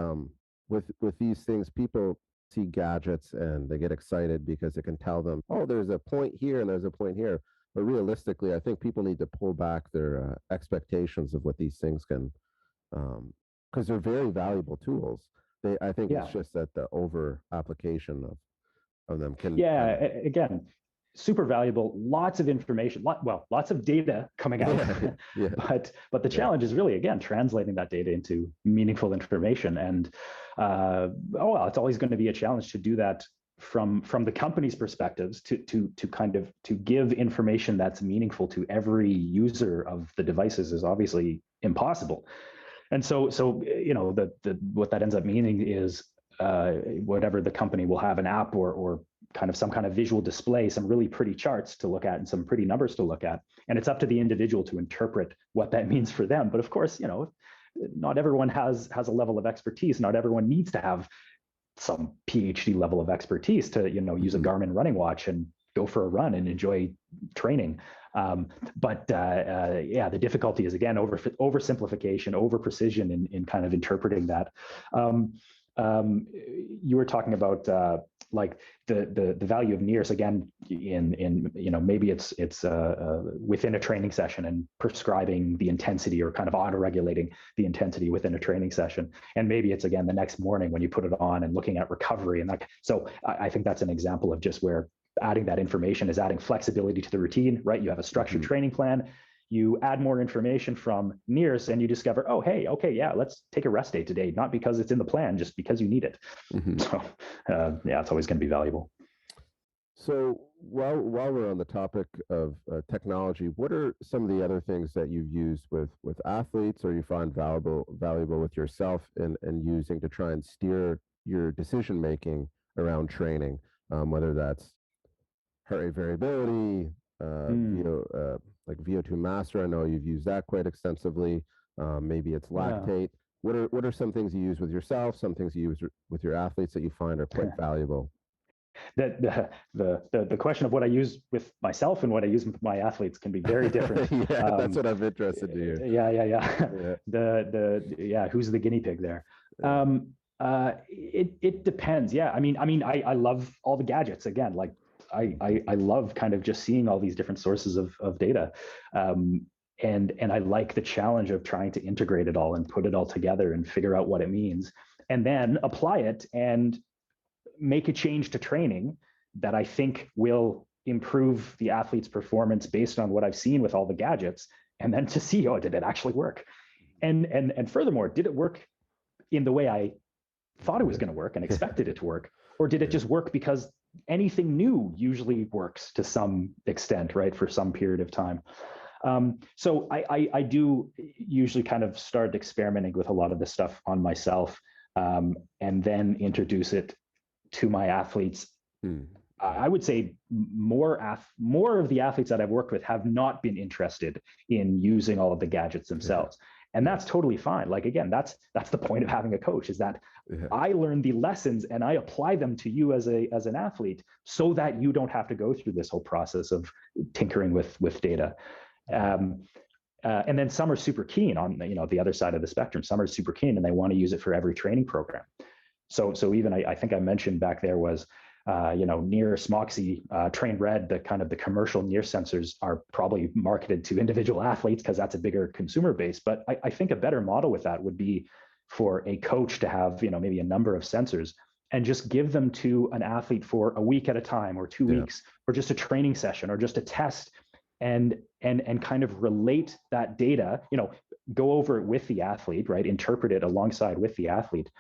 with these things, people see gadgets and they get excited because it can tell them, oh, there's a point here and there's a point here. But realistically, I think people need to pull back their expectations of what these things can, because they're very valuable tools. I think it's just that the over application of them can. Yeah, again, super valuable, lots of information, lots of data coming out. But the challenge is really, again, translating that data into meaningful information. And it's always going to be a challenge to do that from the company's perspectives to give information that's meaningful to every user of the devices is obviously impossible. And so what that ends up meaning is whatever the company will have an app or kind of some kind of visual display, some really pretty charts to look at and some pretty numbers to look at. And it's up to the individual to interpret what that means for them. But of course, not everyone has a level of expertise. Not everyone needs to have some PhD level of expertise to, use a Garmin running watch and go for a run and enjoy training. But the difficulty is, again, oversimplification, over precision in kind of interpreting that. You were talking about like the value of NIRS, again, in maybe it's within a training session and prescribing the intensity or kind of auto-regulating the intensity within a training session, and maybe it's again the next morning when you put it on and looking at recovery and that. So I think that's an example of just where adding that information is adding flexibility to the routine, right? You have a structured training plan. You add more information from NIRS and you discover, oh, hey, okay, yeah, let's take a rest day today, not because it's in the plan, just because you need it. So it's always going to be valuable. So while we're on the topic of technology, what are some of the other things that you've used with athletes or you find valuable with yourself and using to try and steer your decision-making around training, whether that's heart rate variability, like VO2 master? I know you've used that quite extensively. Maybe it's lactate. What are some things you use with yourself, some things you use with your athletes that you find are quite valuable? The question of what I use with myself and what I use with my athletes can be very different. That's what I'm interested to hear. Who's the guinea pig there? It depends. I love all the gadgets. Again, like I love kind of just seeing all these different sources of data. And I like the challenge of trying to integrate it all and put it all together and figure out what it means and then apply it and make a change to training that I think will improve the athlete's performance based on what I've seen with all the gadgets, and then to see, did it actually work? And furthermore, did it work in the way I thought it was going to work and expected it to work? Or did it just work because anything new usually works to some extent, right, for some period of time? So I do usually kind of start experimenting with a lot of this stuff on myself, and then introduce it to my athletes. I would say more of the athletes that I've worked with have not been interested in using all of the gadgets themselves. And that's totally fine. Like, again, that's the point of having a coach, is that I learn the lessons and I apply them to you as an athlete so that you don't have to go through this whole process of tinkering with data. And then some are super keen on, the other side of the spectrum. Some are super keen and they want to use it for every training program. So even I think I mentioned back there was, NIRS, Moxie, Train Red, the kind of the commercial NIRS sensors are probably marketed to individual athletes because that's a bigger consumer base. But I think a better model with that would be for a coach to have, maybe a number of sensors and just give them to an athlete for a week at a time or 2 weeks, or just a training session or just a test, and kind of relate that data, go over it with the athlete, right? Interpret it alongside with the athlete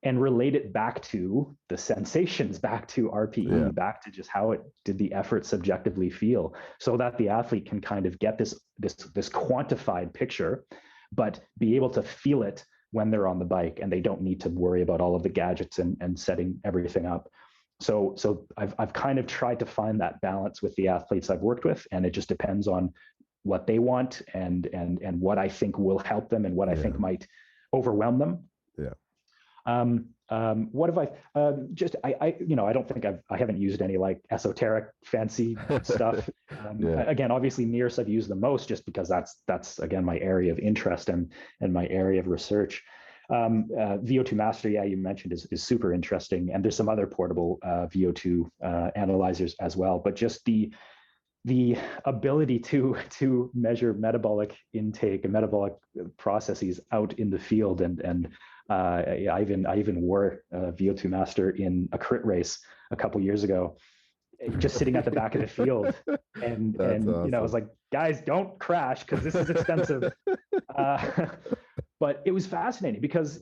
and relate it back to the sensations, back to RPE, back to just how it did the effort subjectively feel, so that the athlete can kind of get this quantified picture, but be able to feel it when they're on the bike and they don't need to worry about all of the gadgets and setting everything up. So I've kind of tried to find that balance with the athletes I've worked with, and it just depends on what they want and what I think will help them and what I think might overwhelm them. What have I don't think I haven't used any like esoteric fancy stuff. Again, obviously NIRS I've used the most just because that's again my area of interest and my area of research. VO2 Master, yeah, you mentioned is super interesting, and there's some other portable VO2 analyzers as well. But just the ability to measure metabolic intake and metabolic processes out in the field, and I even wore VO2 Master in a crit race a couple years ago, just sitting at the back of the field, and awesome. I was like, guys, don't crash because this is expensive. But it was fascinating because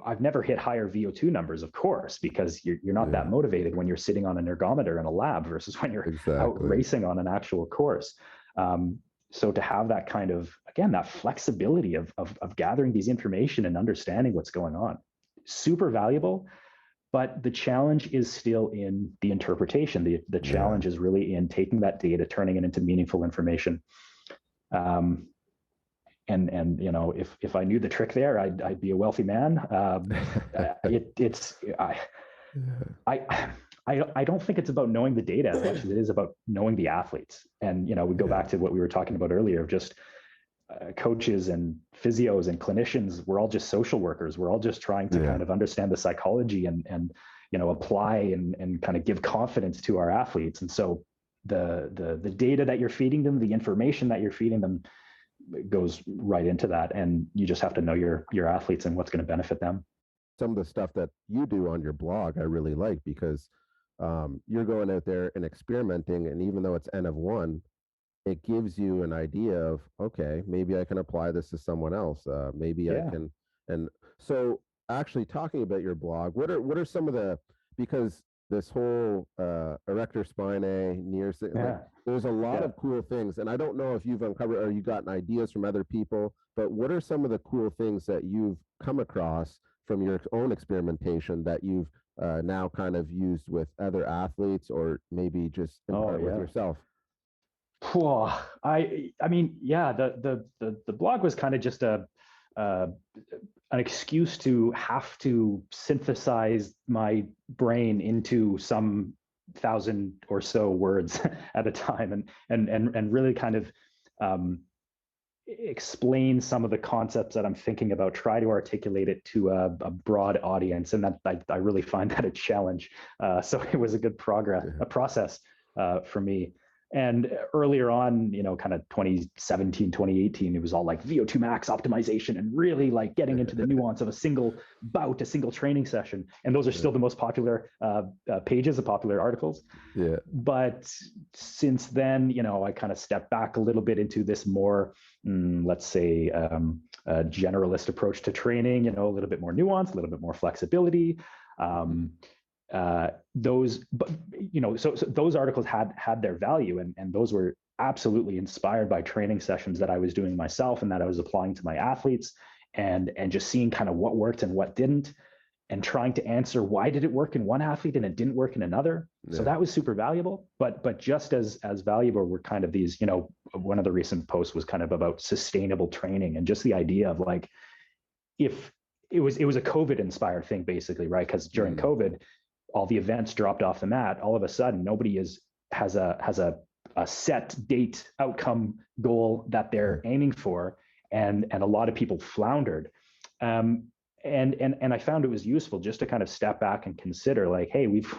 I've never hit higher VO2 numbers, of course, because you're not that motivated when you're sitting on an ergometer in a lab versus when you're out racing on an actual course. So to have that kind of, again, that flexibility of gathering these information and understanding what's going on, super valuable. But the challenge is still in the interpretation. The challenge is really in taking that data, turning it into meaningful information. And if I knew the trick there, I'd be a wealthy man. I don't think it's about knowing the data as much as it is about knowing the athletes. And we go back to what we were talking about earlier of just coaches and physios and clinicians. We're all just social workers. We're all just trying to kind of understand the psychology and apply and kind of give confidence to our athletes. And so the data that you're feeding them, the information that you're feeding them, goes right into that, and you just have to know your athletes and what's going to benefit them. Some of the stuff that you do on your blog I really like, because you're going out there and experimenting, and even though it's N of 1, it gives you an idea of, okay, maybe I can apply this to someone else, maybe I can. And so actually talking about your blog, what are some of the, because this whole erector spinae, NIRS, like, there's a lot of cool things, and I don't know if you've uncovered or you gotten ideas from other people, but what are some of the cool things that you've come across from your own experimentation that you've now kind of used with other athletes, or maybe just with yourself? I mean, the blog was kind of just an excuse to have to synthesize my brain into some 1,000 or so words at a time, and really kind of explain some of the concepts that I'm thinking about, try to articulate it to a broad audience, and that I really find that a challenge. So it was a good process for me. And earlier on, kind of 2017, 2018, it was all like VO2 max optimization and really like getting into the nuance of a single bout, a single training session. And those are still the most popular pages, the popular articles. Yeah. But since then, I kind of stepped back a little bit into this more, let's say, generalist approach to training, a little bit more nuance, a little bit more flexibility. Those articles had their value, and those were absolutely inspired by training sessions that I was doing myself and that I was applying to my athletes, and just seeing kind of what worked and what didn't, and trying to answer why did it work in one athlete and it didn't work in another. So that was super valuable, but just as valuable were kind of these, one of the recent posts was kind of about sustainable training, and just the idea of like, if it was a COVID inspired thing basically, right? Because during COVID, all the events dropped off the mat. All of a sudden, nobody has a set date outcome goal that they're aiming for, and a lot of people floundered. And I found it was useful just to kind of step back and consider, like, hey, we've,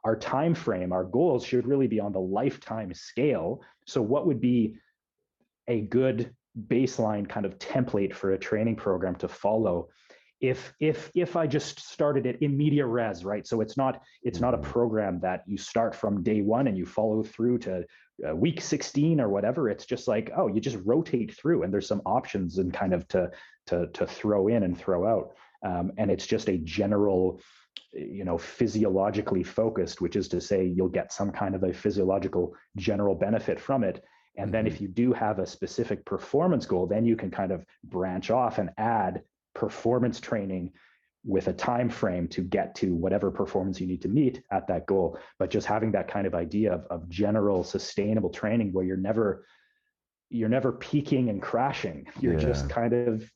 our time frame, our goals should really be on the lifetime scale. So what would be a good baseline kind of template for a training program to follow if I just started it in media res, right? So it's not a program that you start from day one and you follow through to week 16 or whatever. It's just like, oh, you just rotate through, and there's some options and kind of to throw in and throw out. And it's just a general, physiologically focused, which is to say you'll get some kind of a physiological general benefit from it. And then if you do have a specific performance goal, then you can kind of branch off and add performance training with a time frame to get to whatever performance you need to meet at that goal. But just having that kind of idea of general sustainable training where you're never you're never peaking and crashing. You're just kind of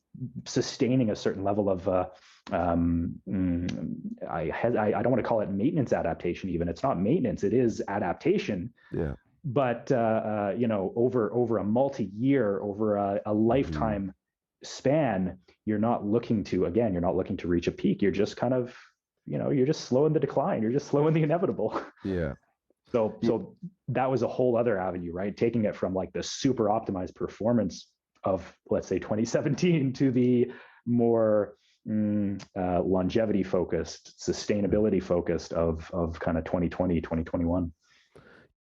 sustaining a certain level of I don't want to call it maintenance adaptation. Even it's not maintenance; it is adaptation. Yeah. But over a multi-year, over a lifetime span, you're not looking to reach a peak. You're just kind of, you're just slowing the decline. You're just slowing the inevitable. Yeah. So that was a whole other avenue, right? Taking it from like the super optimized performance of, let's say, 2017 to the more longevity focused, sustainability focused of kind of 2020, 2021.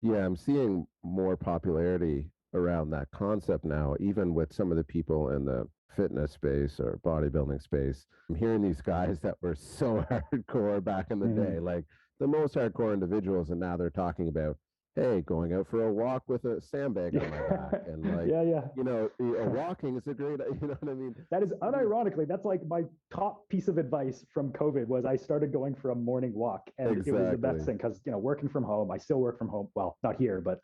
Yeah, I'm seeing more popularity around that concept now, even with some of the people in the fitness space or bodybuilding space. I'm hearing these guys that were so hardcore back in the day, like the most hardcore individuals, and now they're talking about, hey, going out for a walk with a sandbag on my back, and like, walking is a great, you know what I mean? That is unironically, that's like my top piece of advice from COVID was I started going for a morning walk, and it was the best thing because working from home, I still work from home. Well, not here, but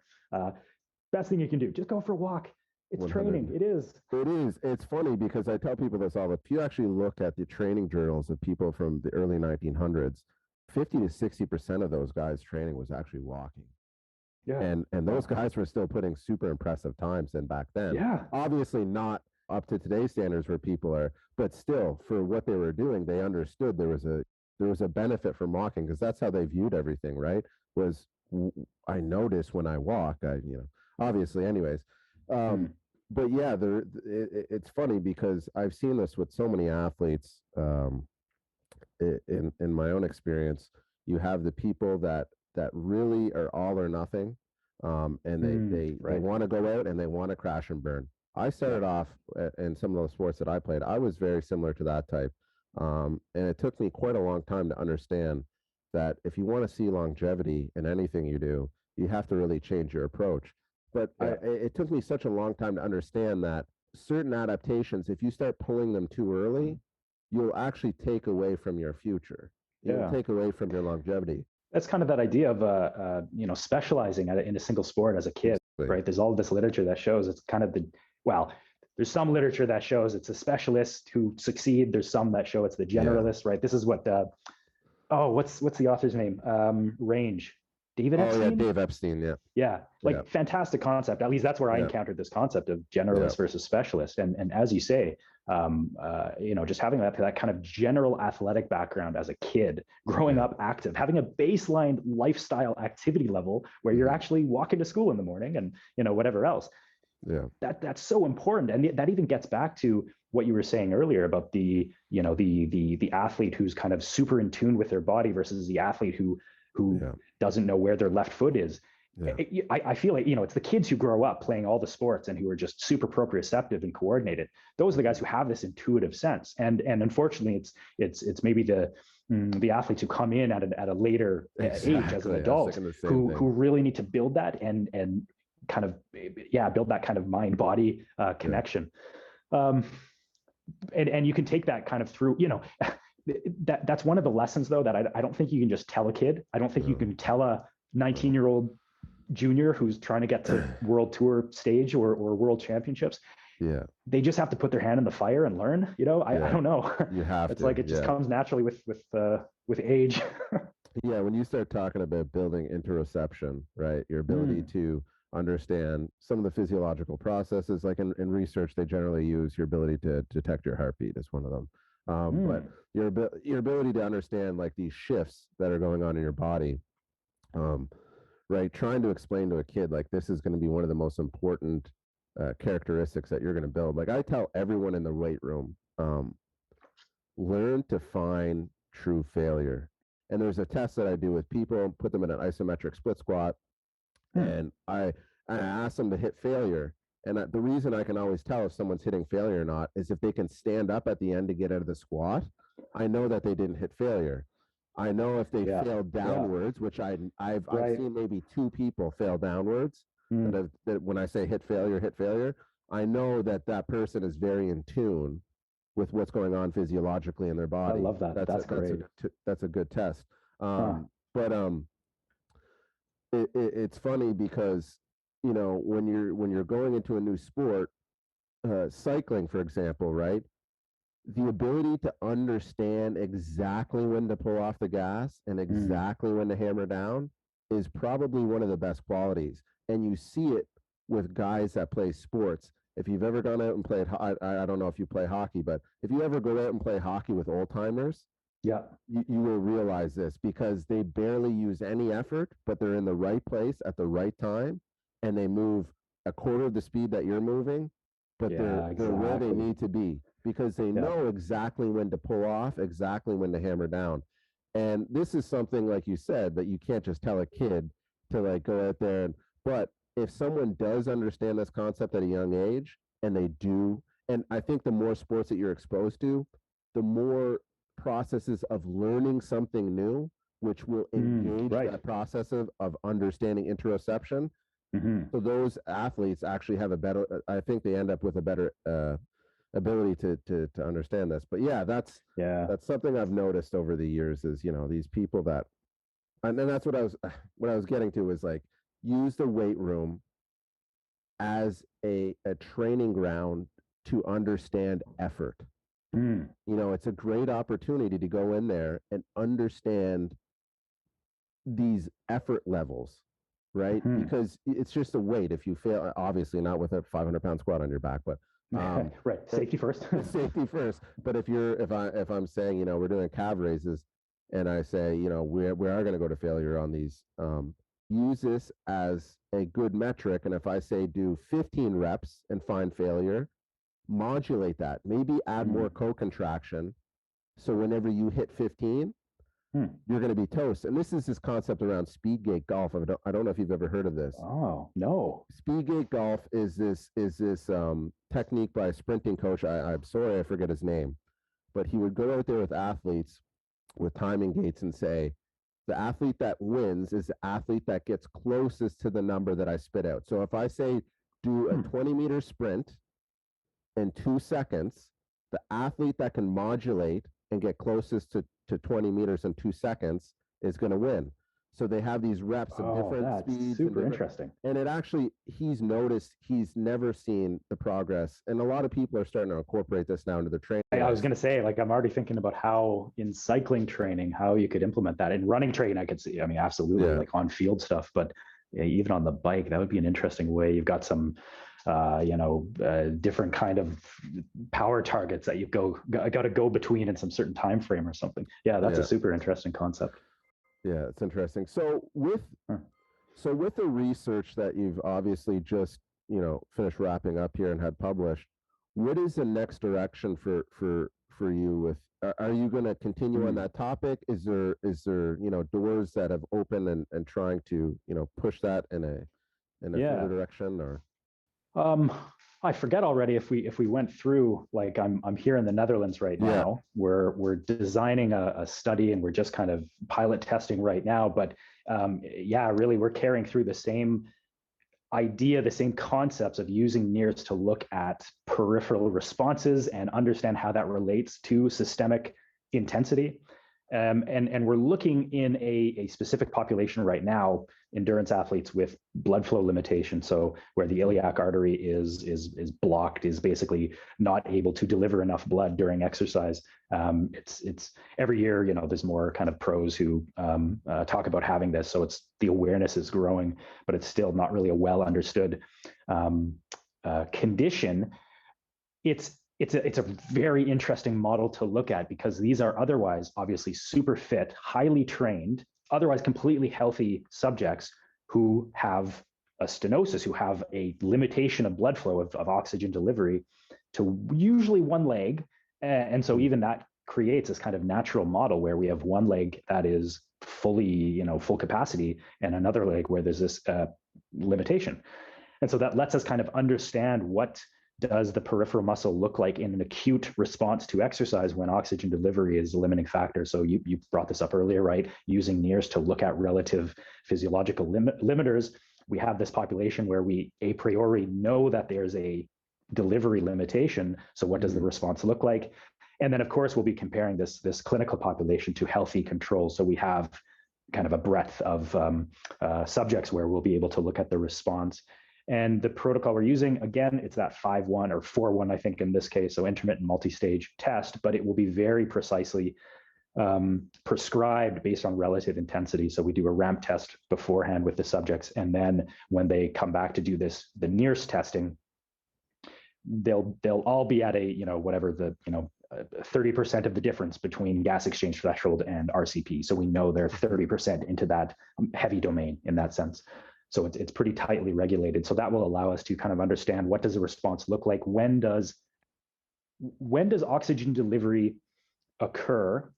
best thing you can do, just go for a walk. It's 100. Training. It is. It is. It's funny because I tell people this all the time. If you actually look at the training journals of people from the early 1900s, 50 to 60% of those guys' training was actually walking. Yeah. And those guys were still putting super impressive times in back then. Yeah. Obviously not up to today's standards where people are, but still for what they were doing, they understood there was a benefit from walking, because that's how they viewed everything, right? Was I notice when I walk, obviously anyways. But yeah, it's funny because I've seen this with so many athletes. In my own experience, you have the people that really are all or nothing, and they want to go out and they want to crash and burn. I started off in some of those sports that I played. I was very similar to that type, and it took me quite a long time to understand that if you want to see longevity in anything you do, you have to really change your approach. But it took me such a long time to understand that certain adaptations, if you start pulling them too early, you'll actually take away from your future. You'll take away from your longevity. That's kind of that idea of specializing in a single sport as a kid, right? There's all this literature that shows it's kind of there's some literature that shows it's a specialist who succeed. There's some that show it's the generalist, right? This is what what's the author's name? Range. David Epstein? Yeah, Dave Epstein, yeah. Fantastic concept. At least that's where I encountered this concept of generalist versus specialist. And as you say, just having that kind of general athletic background as a kid, growing up active, having a baseline lifestyle activity level where you're actually walking to school in the morning and, whatever else. Yeah. That's so important. And that even gets back to what you were saying earlier about the athlete who's kind of super in tune with their body versus the athlete who doesn't know where their left foot is. Yeah. I feel like, it's the kids who grow up playing all the sports and who are just super proprioceptive and coordinated. Those are the guys who have this intuitive sense. And unfortunately, it's maybe the athletes who come in at a later age as an adult who really need to build that and kind of, build that kind of mind-body connection. And you can take that kind of through, that's one of the lessons though, that I don't think you can just tell a kid. I don't think you can tell a 19-year-old junior who's trying to get to world tour stage or world championships. Yeah. They just have to put their hand in the fire and learn, I don't know. You have it's like, it just comes naturally with age. Yeah. When you start talking about building interoception, right? Your ability to understand some of the physiological processes, like in research, they generally use your ability to detect your heartbeat as one of them. But your ability to understand like these shifts that are going on in your body, right? Trying to explain to a kid, like, this is going to be one of the most important characteristics that you're going to build. Like I tell everyone in the weight room, learn to find true failure. And there's a test that I do with people, put them in an isometric split squat, and I ask them to hit failure. And the reason I can always tell if someone's hitting failure or not is if they can stand up at the end to get out of the squat, I know that they didn't hit failure. I know if they failed downwards, which I've seen maybe 2 people fail downwards. That when I say hit failure, I know that person is very in tune with what's going on physiologically in their body. I love that. That's great. That's a good test. But it's funny because when you're going into a new sport, cycling, for example, right? The ability to understand exactly when to pull off the gas and exactly when to hammer down is probably one of the best qualities. And you see it with guys that play sports. If you've ever gone out and played, I don't know if you play hockey, but if you ever go out and play hockey with old timers, Yeah. you will realize this because they barely use any effort, but they're in the right place at the right time, and they move a quarter of the speed that you're moving, but Yeah, they're where they exactly. need to be because they Yeah. know exactly when to pull off, exactly when to hammer down. And this is something, like you said, that you can't just tell a kid to like go out there and, but if someone does understand this concept at a young age and they do, and I think the more sports that you're exposed to, the more processes of learning something new, which will engage Right. that process of understanding interoception. So those athletes actually have a better, I think they end up with a better ability to understand this. But yeah, that's something I've noticed over the years is, these people that, and then that's what I was getting to is like, use the weight room as a training ground to understand effort. It's a great opportunity to go in there and understand these effort levels, right? Because it's just a weight. If you fail, obviously not with a 500-pound squat on your back, but right, safety first. safety first. But if I'm saying, we're doing calf raises, and I say, we are going to go to failure on these. Use this as a good metric, and if I say do 15 reps and find failure, modulate that. Maybe add more co-contraction. So whenever you hit 15, you're going to be toast. And this is this concept around speed gate golf. I don't know if you've ever heard of this. Oh, no. Speed gate golf is this technique by a sprinting coach. I'm sorry, I forget his name, but he would go out there with athletes with timing gates and say, the athlete that wins is the athlete that gets closest to the number that I spit out. So if I say do a 20-meter sprint in 2 seconds, the athlete that can modulate and get closest to 20 meters in 2 seconds is going to win. So they have these reps of different speeds. Super interesting. And it actually, he's noticed he's never seen the progress. And a lot of people are starting to incorporate this now into their training. I was going to say, like, I'm already thinking about how in cycling training, how you could implement that. In running training, I could see, I mean, absolutely, like on field stuff, but even on the bike, that would be an interesting way. You've got some different kind of power targets that you got to go between in some certain time frame or something. Yeah, that's a super interesting concept. Yeah, it's interesting. So with the research that you've obviously just finished wrapping up here and had published, what is the next direction for you? With are you going to continue on that topic? Is there doors that have opened and trying to push that in a further direction or? I forget already if we went through, like, I'm here in the Netherlands right now. We're designing a study and we're just kind of pilot testing right now. But really, we're carrying through the same idea, the same concepts of using NIRS to look at peripheral responses and understand how that relates to systemic intensity. And we're looking in a specific population right now, endurance athletes with blood flow limitation. So where the iliac artery is blocked, is basically not able to deliver enough blood during exercise. It's every year, there's more kind of pros who talk about having this. So the awareness is growing, but it's still not really a well understood condition. It's a very interesting model to look at because these are otherwise obviously super fit, highly trained, otherwise completely healthy subjects who have a stenosis, who have a limitation of blood flow of oxygen delivery to usually one leg. And so even that creates this kind of natural model where we have one leg that is fully, full capacity and another leg where there's this limitation. And so that lets us kind of understand what does the peripheral muscle look like in an acute response to exercise when oxygen delivery is a limiting factor. So you brought this up earlier, right? Using NIRS to look at relative physiological limiters. We have this population where we a priori know that there's a delivery limitation. So what does the response look like? And then of course, we'll be comparing this clinical population to healthy controls. So we have kind of a breadth of subjects where we'll be able to look at the response. And the protocol we're using, again, it's that 5-1 or 4-1, I think in this case, so intermittent multi-stage test, but it will be very precisely prescribed based on relative intensity. So we do a ramp test beforehand with the subjects, and then when they come back to do this, the NIRS testing, they'll all be at a, whatever the, 30% of the difference between gas exchange threshold and RCP. So we know they're 30% into that heavy domain in that sense. So it's pretty tightly regulated. So that will allow us to kind of understand, what does the response look like? When does oxygen delivery occur?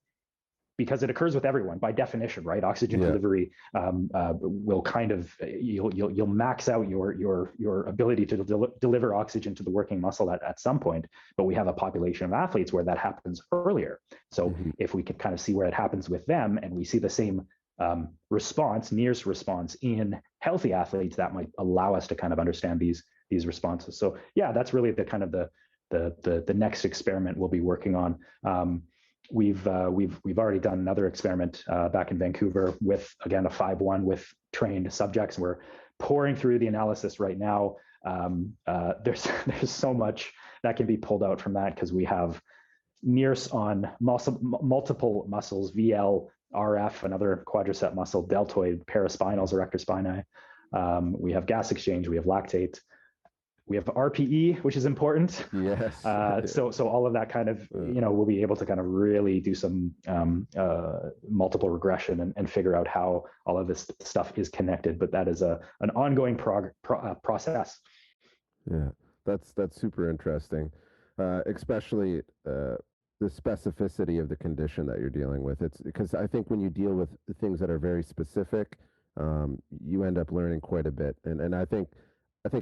Because it occurs with everyone by definition, right? Oxygen delivery will kind of, you'll max out your ability to deliver oxygen to the working muscle at some point. But we have a population of athletes where that happens earlier. So if we can kind of see where it happens with them, and we see the same response, NIRS response in healthy athletes, that might allow us to kind of understand these responses. So yeah, that's really the kind of the next experiment we'll be working on. We've already done another experiment back in Vancouver with, again, a 5-1 with trained subjects. We're pouring through the analysis right now. There's so much that can be pulled out from that, because we have NIRS on multiple muscles, VL, RF, another quadricep muscle, deltoid, paraspinals, erector spinae. We have gas exchange, we have lactate. We have RPE, which is important. Yes. So all of that kind of, we'll be able to kind of really do some multiple regression and figure out how all of this stuff is connected. But that is an ongoing process. Yeah, that's super interesting, especially the specificity of the condition that you're dealing with. It's because I think when you deal with things that are very specific, you end up learning quite a bit. And I think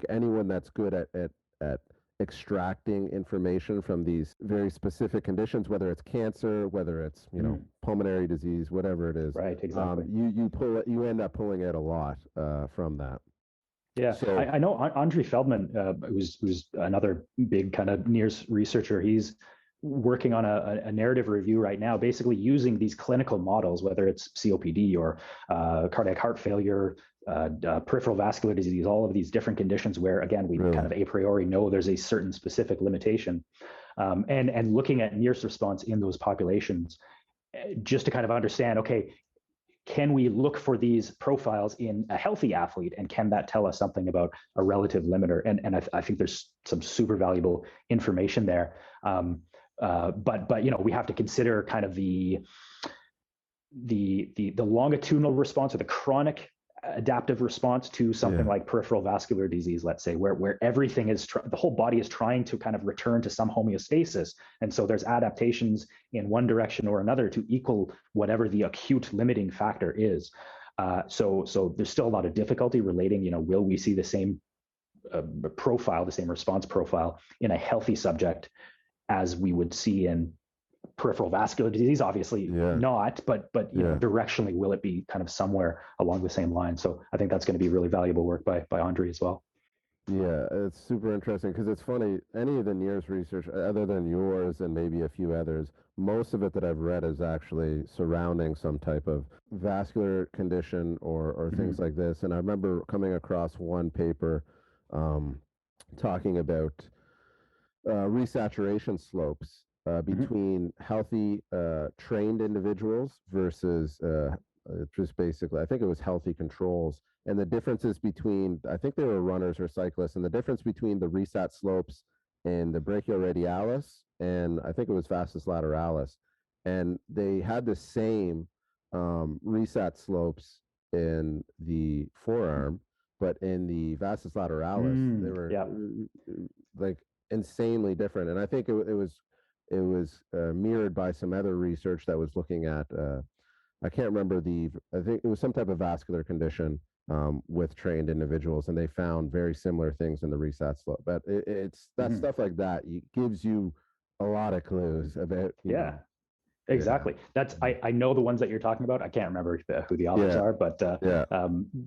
anyone that's good at extracting information from these very specific conditions, whether it's cancer, whether it's pulmonary disease, whatever it is, right? Exactly. You end up pulling out a lot from that. Yeah, so I know Andre Feldman, who's another big kind of NIRS researcher. He's working on a narrative review right now, basically using these clinical models, whether it's COPD or cardiac heart failure, peripheral vascular disease, all of these different conditions where, again, we kind of a priori know there's a certain specific limitation, and looking at NIRS response in those populations, just to kind of understand, okay, can we look for these profiles in a healthy athlete, and can that tell us something about a relative limiter? And I think there's some super valuable information there. But we have to consider kind of the longitudinal response, or the chronic adaptive response to something like peripheral vascular disease, let's say, where everything is the whole body is trying to kind of return to some homeostasis, and so there's adaptations in one direction or another to equal whatever the acute limiting factor is. So there's still a lot of difficulty relating, will we see the same profile, the same response profile in a healthy subject as we would see in peripheral vascular disease? Obviously not, but directionally, will it be kind of somewhere along the same line? So I think that's going to be really valuable work by Andre as well. Yeah, it's super interesting, because it's funny, any of the NIRS research, other than yours and maybe a few others, most of it that I've read is actually surrounding some type of vascular condition or things like this. And I remember coming across one paper talking about resaturation slopes between healthy trained individuals versus just basically, I think it was healthy controls, and the differences between, I think they were runners or cyclists, and the difference between the resat slopes and the brachioradialis, and I think it was vastus lateralis, and they had the same resat slopes in the forearm, but in the vastus lateralis, they were like insanely different. And I think it was mirrored by some other research that was looking at, I can't remember I think it was some type of vascular condition with trained individuals, and they found very similar things in the resat slope. But it's that stuff like that gives you a lot of clues about, exactly. That's I know the ones that you're talking about. I can't remember who the authors are, but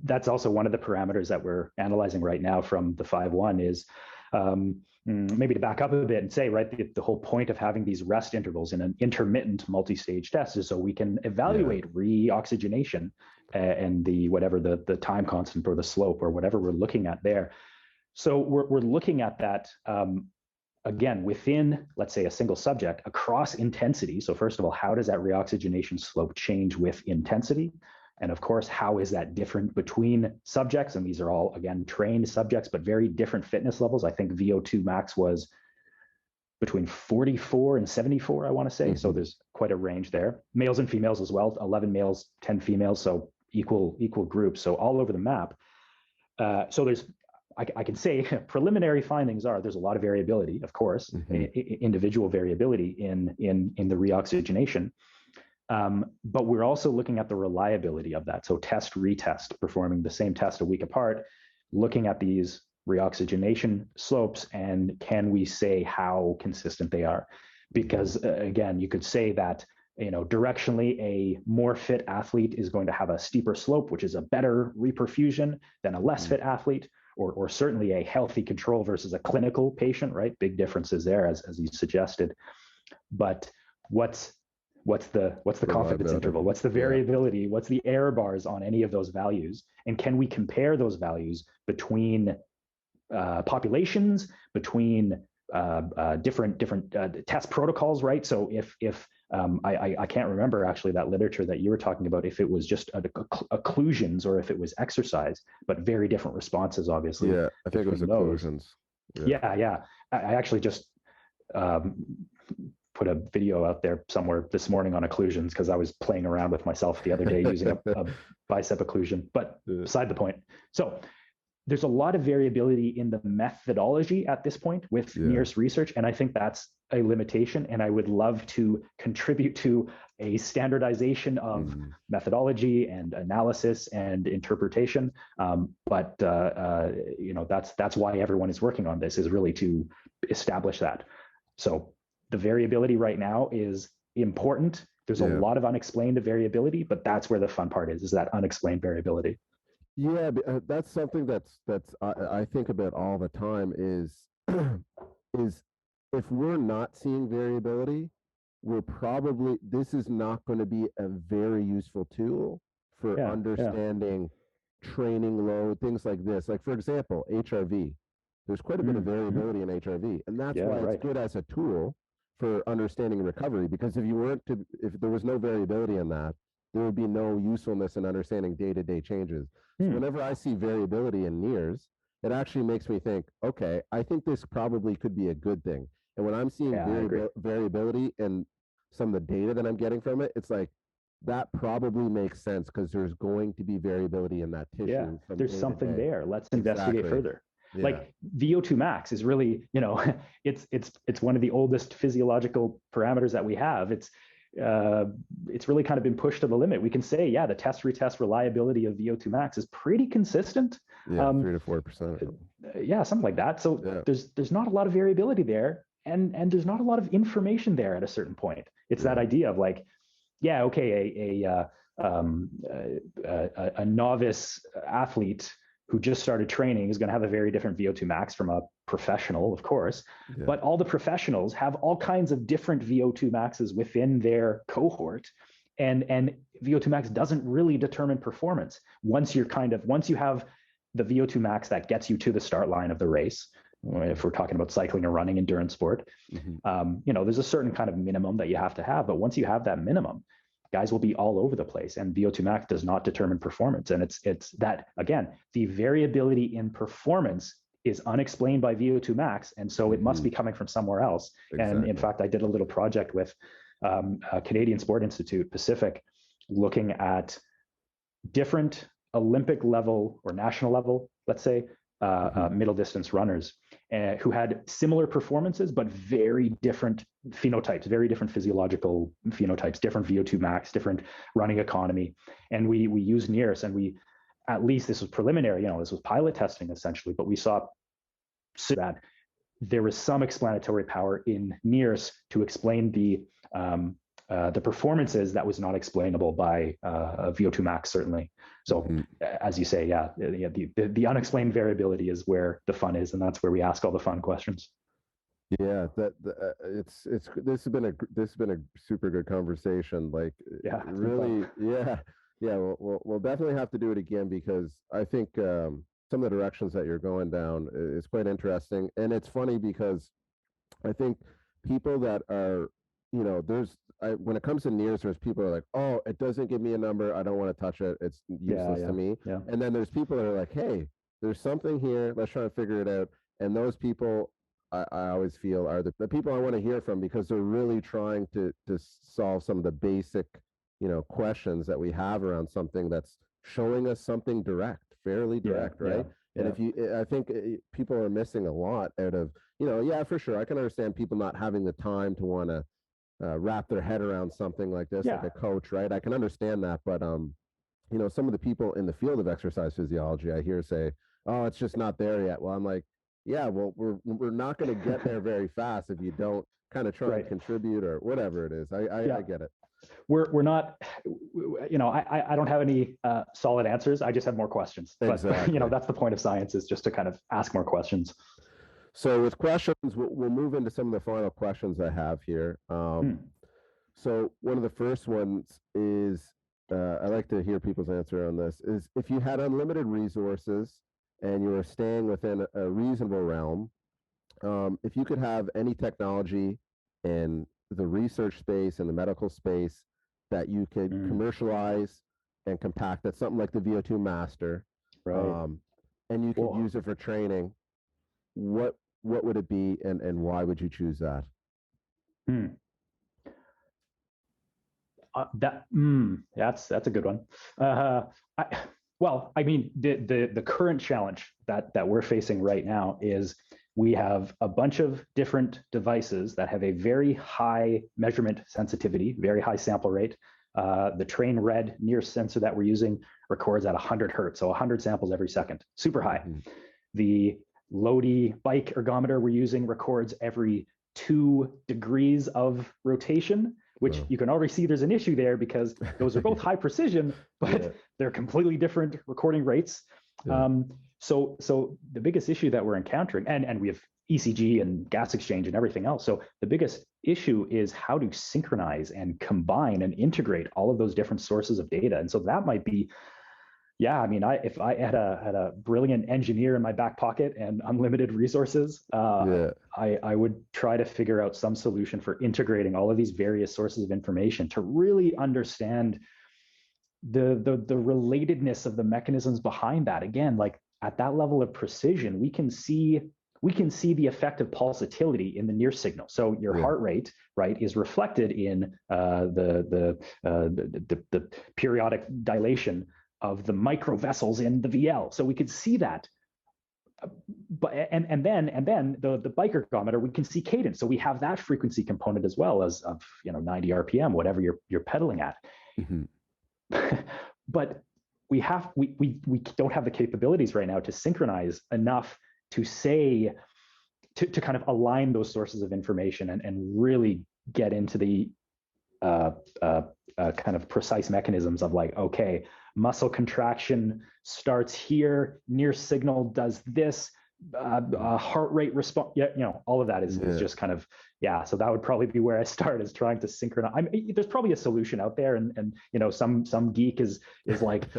that's also one of the parameters that we're analyzing right now from the 5-1 is maybe to back up a bit and say, right, the whole point of having these rest intervals in an intermittent multi-stage test is so we can evaluate reoxygenation and the whatever the time constant or the slope or whatever we're looking at there. So we're looking at that again within, let's say, a single subject across intensity. So first of all, how does that reoxygenation slope change with intensity? And of course, how is that different between subjects? And these are all, again, trained subjects, but very different fitness levels. I think VO2 max was between 44 and 74, I want to say. Mm-hmm. So there's quite a range there. Males and females as well, 11 males, 10 females. So equal groups. So all over the map. So there's, I can say preliminary findings are there's a lot of variability, of course, mm-hmm. Individual variability in the reoxygenation. But we're also looking at the reliability of that. So test, retest, performing the same test a week apart, looking at these reoxygenation slopes, and can we say how consistent they are? Because again, you could say that, directionally, a more fit athlete is going to have a steeper slope, which is a better reperfusion than a less fit athlete, or certainly a healthy control versus a clinical patient, right? Big differences there, as you suggested. But what's the confidence interval? What's the variability? What's the error bars on any of those values? And can we compare those values between populations, between different test protocols, right? So if I can't remember actually that literature that you were talking about, if it was just occlusions or if it was exercise, but very different responses, obviously. Yeah, I think it was occlusions. Yeah. I actually just put a video out there somewhere this morning on occlusions because I was playing around with myself the other day using a bicep occlusion, but beside the point. So there's a lot of variability in the methodology at this point with NIRS research, and I think that's a limitation, and I would love to contribute to a standardization of methodology and analysis and interpretation. But that's why everyone is working on this, is really to establish that. So the variability right now is important. There's a lot of unexplained variability, but that's where the fun part is that unexplained variability. Yeah, that's something that's I think about all the time is if we're not seeing variability, this is not going to be a very useful tool for understanding training load, things like this. Like, for example, HRV. There's quite a bit of variability in HRV, and that's why it's good as a tool for understanding recovery, because if there was no variability in that, there would be no usefulness in understanding day-to-day changes. So whenever I see variability in NIRS, it actually makes me think, okay, I think this probably could be a good thing. And when I'm seeing variability in some of the data that I'm getting from it, it's like, that probably makes sense because there's going to be variability in that tissue. Yeah, there's something there. Let's investigate further. Yeah. Like VO2 max is really, it's one of the oldest physiological parameters that we have. It's really kind of been pushed to the limit. We can say, the test retest reliability of VO2 max is pretty consistent. 3 to 4%. Yeah, something like that. So there's not a lot of variability there, and there's not a lot of information there at a certain point. It's that idea of like, a novice athlete who just started training is going to have a very different VO2 max from a professional, of course, but all the professionals have all kinds of different VO2 maxes within their cohort, and VO2 max doesn't really determine performance. Once you have the VO2 max that gets you to the start line of the race, if we're talking about cycling or running, endurance sport, there's a certain kind of minimum that you have to have, but once you have that minimum, guys will be all over the place, and VO2 max does not determine performance. And it's that, again, the variability in performance is unexplained by VO2 max, and so it must be coming from somewhere else. Exactly. And in fact, I did a little project with Canadian Sport Institute Pacific, looking at different Olympic level or national level, let's say, middle distance runners who had similar performances, but very different phenotypes, very different physiological phenotypes, different VO2 max, different running economy. And we used NIRS, and at least this was preliminary, this was pilot testing essentially, but we saw that there was some explanatory power in NIRS to explain the performances that was not explainable by VO2 max, certainly. So as you say, the unexplained variability is where the fun is, and that's where we ask all the fun questions. Yeah, this has been a super good conversation. Like, really, we'll definitely have to do it again, because I think some of the directions that you're going down is quite interesting. And it's funny because I think people that are, when it comes to NIRS, there's people that are like, oh, it doesn't give me a number. I don't want to touch it. It's useless to me. Yeah. And then there's people that are like, hey, there's something here. Let's try to figure it out. And those people, I always feel are the people I want to hear from, because they're really trying to solve some of the basic, questions that we have around something that's showing us something direct, fairly direct, right? And I think people are missing a lot out of, yeah, for sure. I can understand people not having the time to want to wrap their head around something like this, like a coach, right? I can understand that, but some of the people in the field of exercise physiology, I hear say, "Oh, it's just not there yet." Well, I'm like, yeah, well, we're not going to get there very fast if you don't kind of try and contribute or whatever it is. I get it. We're not, I don't have any solid answers. I just have more questions. Exactly. But that's the point of science, is just to kind of ask more questions. So with questions, we'll move into some of the final questions I have here. So one of the first ones is, I like to hear people's answer on this, is if you had unlimited resources and you were staying within a reasonable realm, if you could have any technology in the research space and the medical space that you could commercialize and compact, that's something like the VO2 Master, right? And you could use it for training, what would it be, and why would you choose that? That's a good one. I mean, the current challenge that we're facing right now is we have a bunch of different devices that have a very high measurement sensitivity, very high sample rate. The Train Red NIRS sensor that we're using records at 100 hertz, so 100 samples every second, super high. The Lodi bike ergometer we're using records every 2 degrees of rotation, which you can already see there's an issue there, because those are both high precision, but they're completely different recording rates. So the biggest issue that we're encountering, and we have ECG and gas exchange and everything else. So the biggest issue is how to synchronize and combine and integrate all of those different sources of data. And so that might be, I mean, if I had a brilliant engineer in my back pocket and unlimited resources, I would try to figure out some solution for integrating all of these various sources of information to really understand the relatedness of the mechanisms behind that. Again, like at that level of precision, we can see the effect of pulsatility in the NIRS signal. So your heart rate, right, is reflected in the periodic dilation of the microvessels in the VL. So we could see that. But and then the bike ergometer, we can see cadence. So we have that frequency component as well as of 90 RPM, whatever you're pedaling at. But we don't have the capabilities right now to synchronize enough to say to kind of align those sources of information and really get into the kind of precise mechanisms of like, okay, muscle contraction starts here, NIRS signal does this, heart rate response, all of that is just kind of, so that would probably be where I start, is trying to synchronize. I mean, there's probably a solution out there, and some geek is like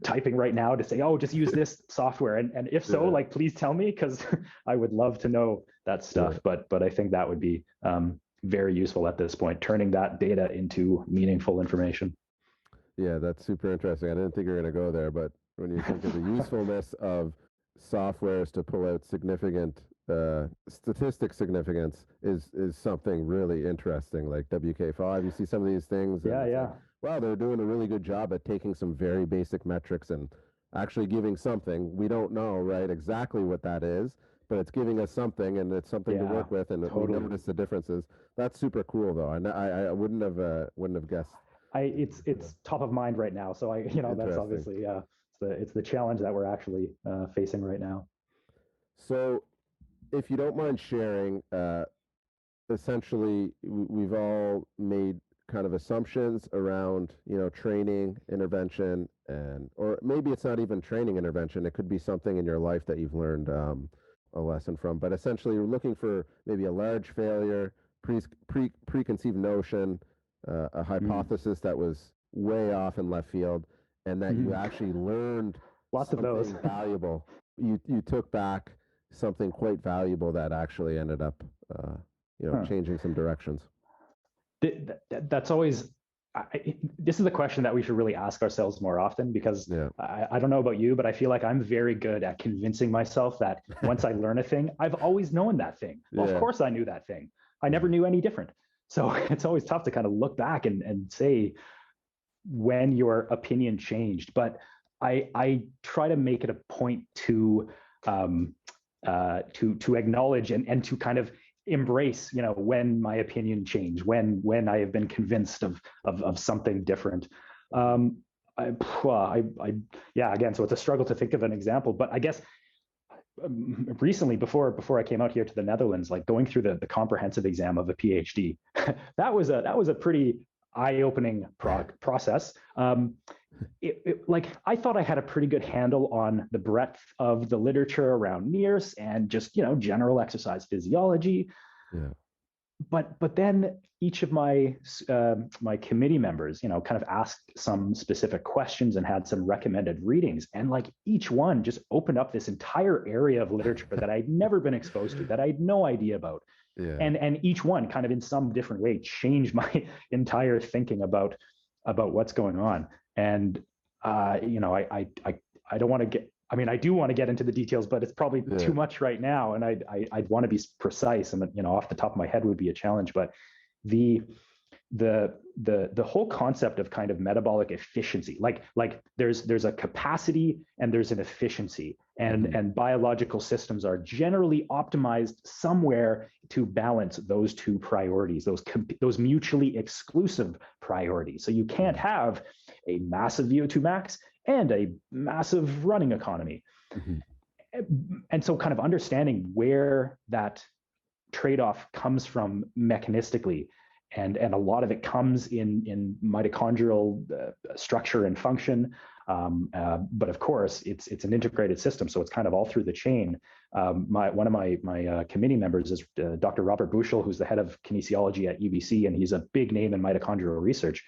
typing right now to say, oh, just use this software, and if so, like, please tell me, because I would love to know that stuff. But I think that would be very useful at this point, turning that data into meaningful information. Yeah, that's super interesting. I didn't think you were going to go there, but when you think of the usefulness of softwares to pull out significant statistic significance is something really interesting, like WK5. You see some of these things. Like, wow, they're doing a really good job at taking some very basic metrics and actually giving something. We don't know, right, exactly what that is, but it's giving us something, and it's something to work with, and we notice the differences. That's super cool, though. I wouldn't have guessed. It's top of mind right now. So that's obviously it's the challenge that we're actually facing right now. So, if you don't mind sharing, essentially, we've all made kind of assumptions around, training, intervention, or maybe it's not even training intervention. It could be something in your life that you've learned a lesson from. But essentially, you're looking for maybe a large failure, preconceived notion, a hypothesis that was way off in left field, and that you actually learned lots of those valuable you took back something quite valuable that actually ended up, changing some directions. That's always, this is a question that we should really ask ourselves more often, because Yeah. I don't know about you, but I feel like I'm very good at convincing myself that once I learn a thing, I've always known that thing. Well, Yeah. of course I knew that thing. I never knew any different. So it's always tough to kind of look back and say when your opinion changed. But I try to make it a point to acknowledge and to kind of embrace, when my opinion changed, when I have been convinced of something different. Yeah, again, so it's a struggle to think of an example, but I guess recently, before I came out here to the Netherlands, like going through the comprehensive exam of a PhD, that was a pretty eye-opening process. Like I thought I had a pretty good handle on the breadth of the literature around NIRS and just general exercise physiology. Yeah. But then each of my committee members, kind of asked some specific questions and had some recommended readings, and like each one just opened up this entire area of literature that I'd never been exposed to, that I had no idea about. Yeah. And each one kind of in some different way changed my entire thinking about what's going on. And I don't want to get. I mean, I do want to get into the details, but it's probably too much right now, and I'd want to be precise, and off the top of my head would be a challenge. But the whole concept of kind of metabolic efficiency, like there's a capacity and there's an efficiency, and biological systems are generally optimized somewhere to balance those two priorities, those mutually exclusive priorities. So you can't have a massive VO2 max and a massive running economy. And so kind of understanding where that trade-off comes from mechanistically, and a lot of it comes in mitochondrial structure and function. But of course, it's an integrated system, so it's kind of all through the chain. One of my committee members is Dr. Robert Bushel, who's the head of kinesiology at UBC, and he's a big name in mitochondrial research.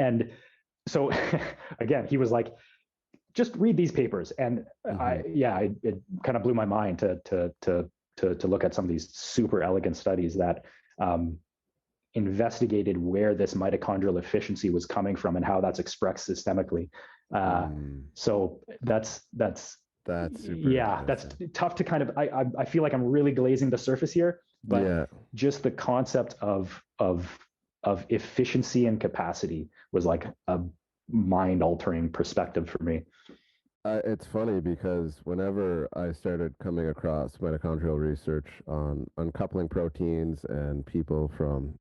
And so again, he was like, just read these papers. And it kind of blew my mind to look at some of these super elegant studies that investigated where this mitochondrial efficiency was coming from and how that's expressed systemically. So that's super that's tough to kind of, I feel like I'm really glazing the surface here, but just the concept of efficiency and capacity was like a mind-altering perspective for me. It's funny because whenever I started coming across mitochondrial research on uncoupling proteins and people from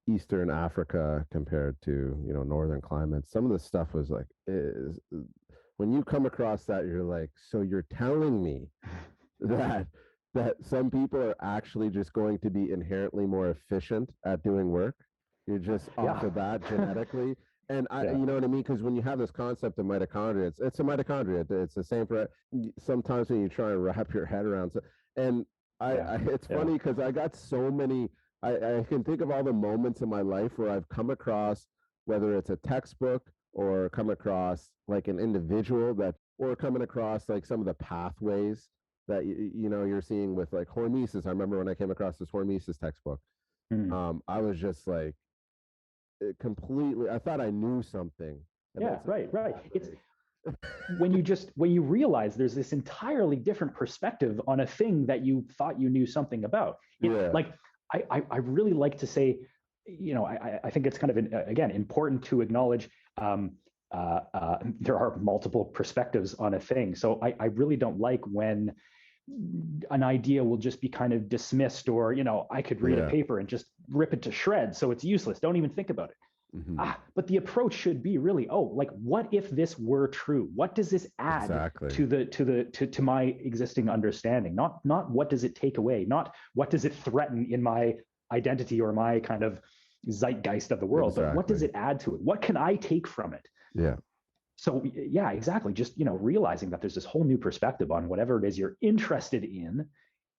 Eastern Africa compared to northern climates, some of the stuff was like, when you come across that, you're like, so you're telling me that some people are actually just going to be inherently more efficient at doing work? You're just off the bat genetically. And you know what I mean? Because when you have this concept of mitochondria, it's a mitochondria. It's the same for sometimes when you try and wrap your head around. And it's funny because I got so many. I can think of all the moments in my life where I've come across, whether it's a textbook or come across like an individual or coming across like some of the pathways that you're seeing with like hormesis. I remember when I came across this hormesis textbook, I was just like, completely, I thought I knew something. Right. It's when you realize there's this entirely different perspective on a thing that you thought you knew something about. Like I really like to say, I think it's kind of again important to acknowledge there are multiple perspectives on a thing. So I really don't like when an idea will just be kind of dismissed, or I could read a paper and just rip it to shreds, so it's useless, don't even think about it. But the approach should be really, like, what if this were true? What does this add to my existing understanding? Not what does it take away, not what does it threaten in my identity or my kind of zeitgeist of the world, but what does it add to it? What can I take from it? So exactly. Just, realizing that there's this whole new perspective on whatever it is you're interested in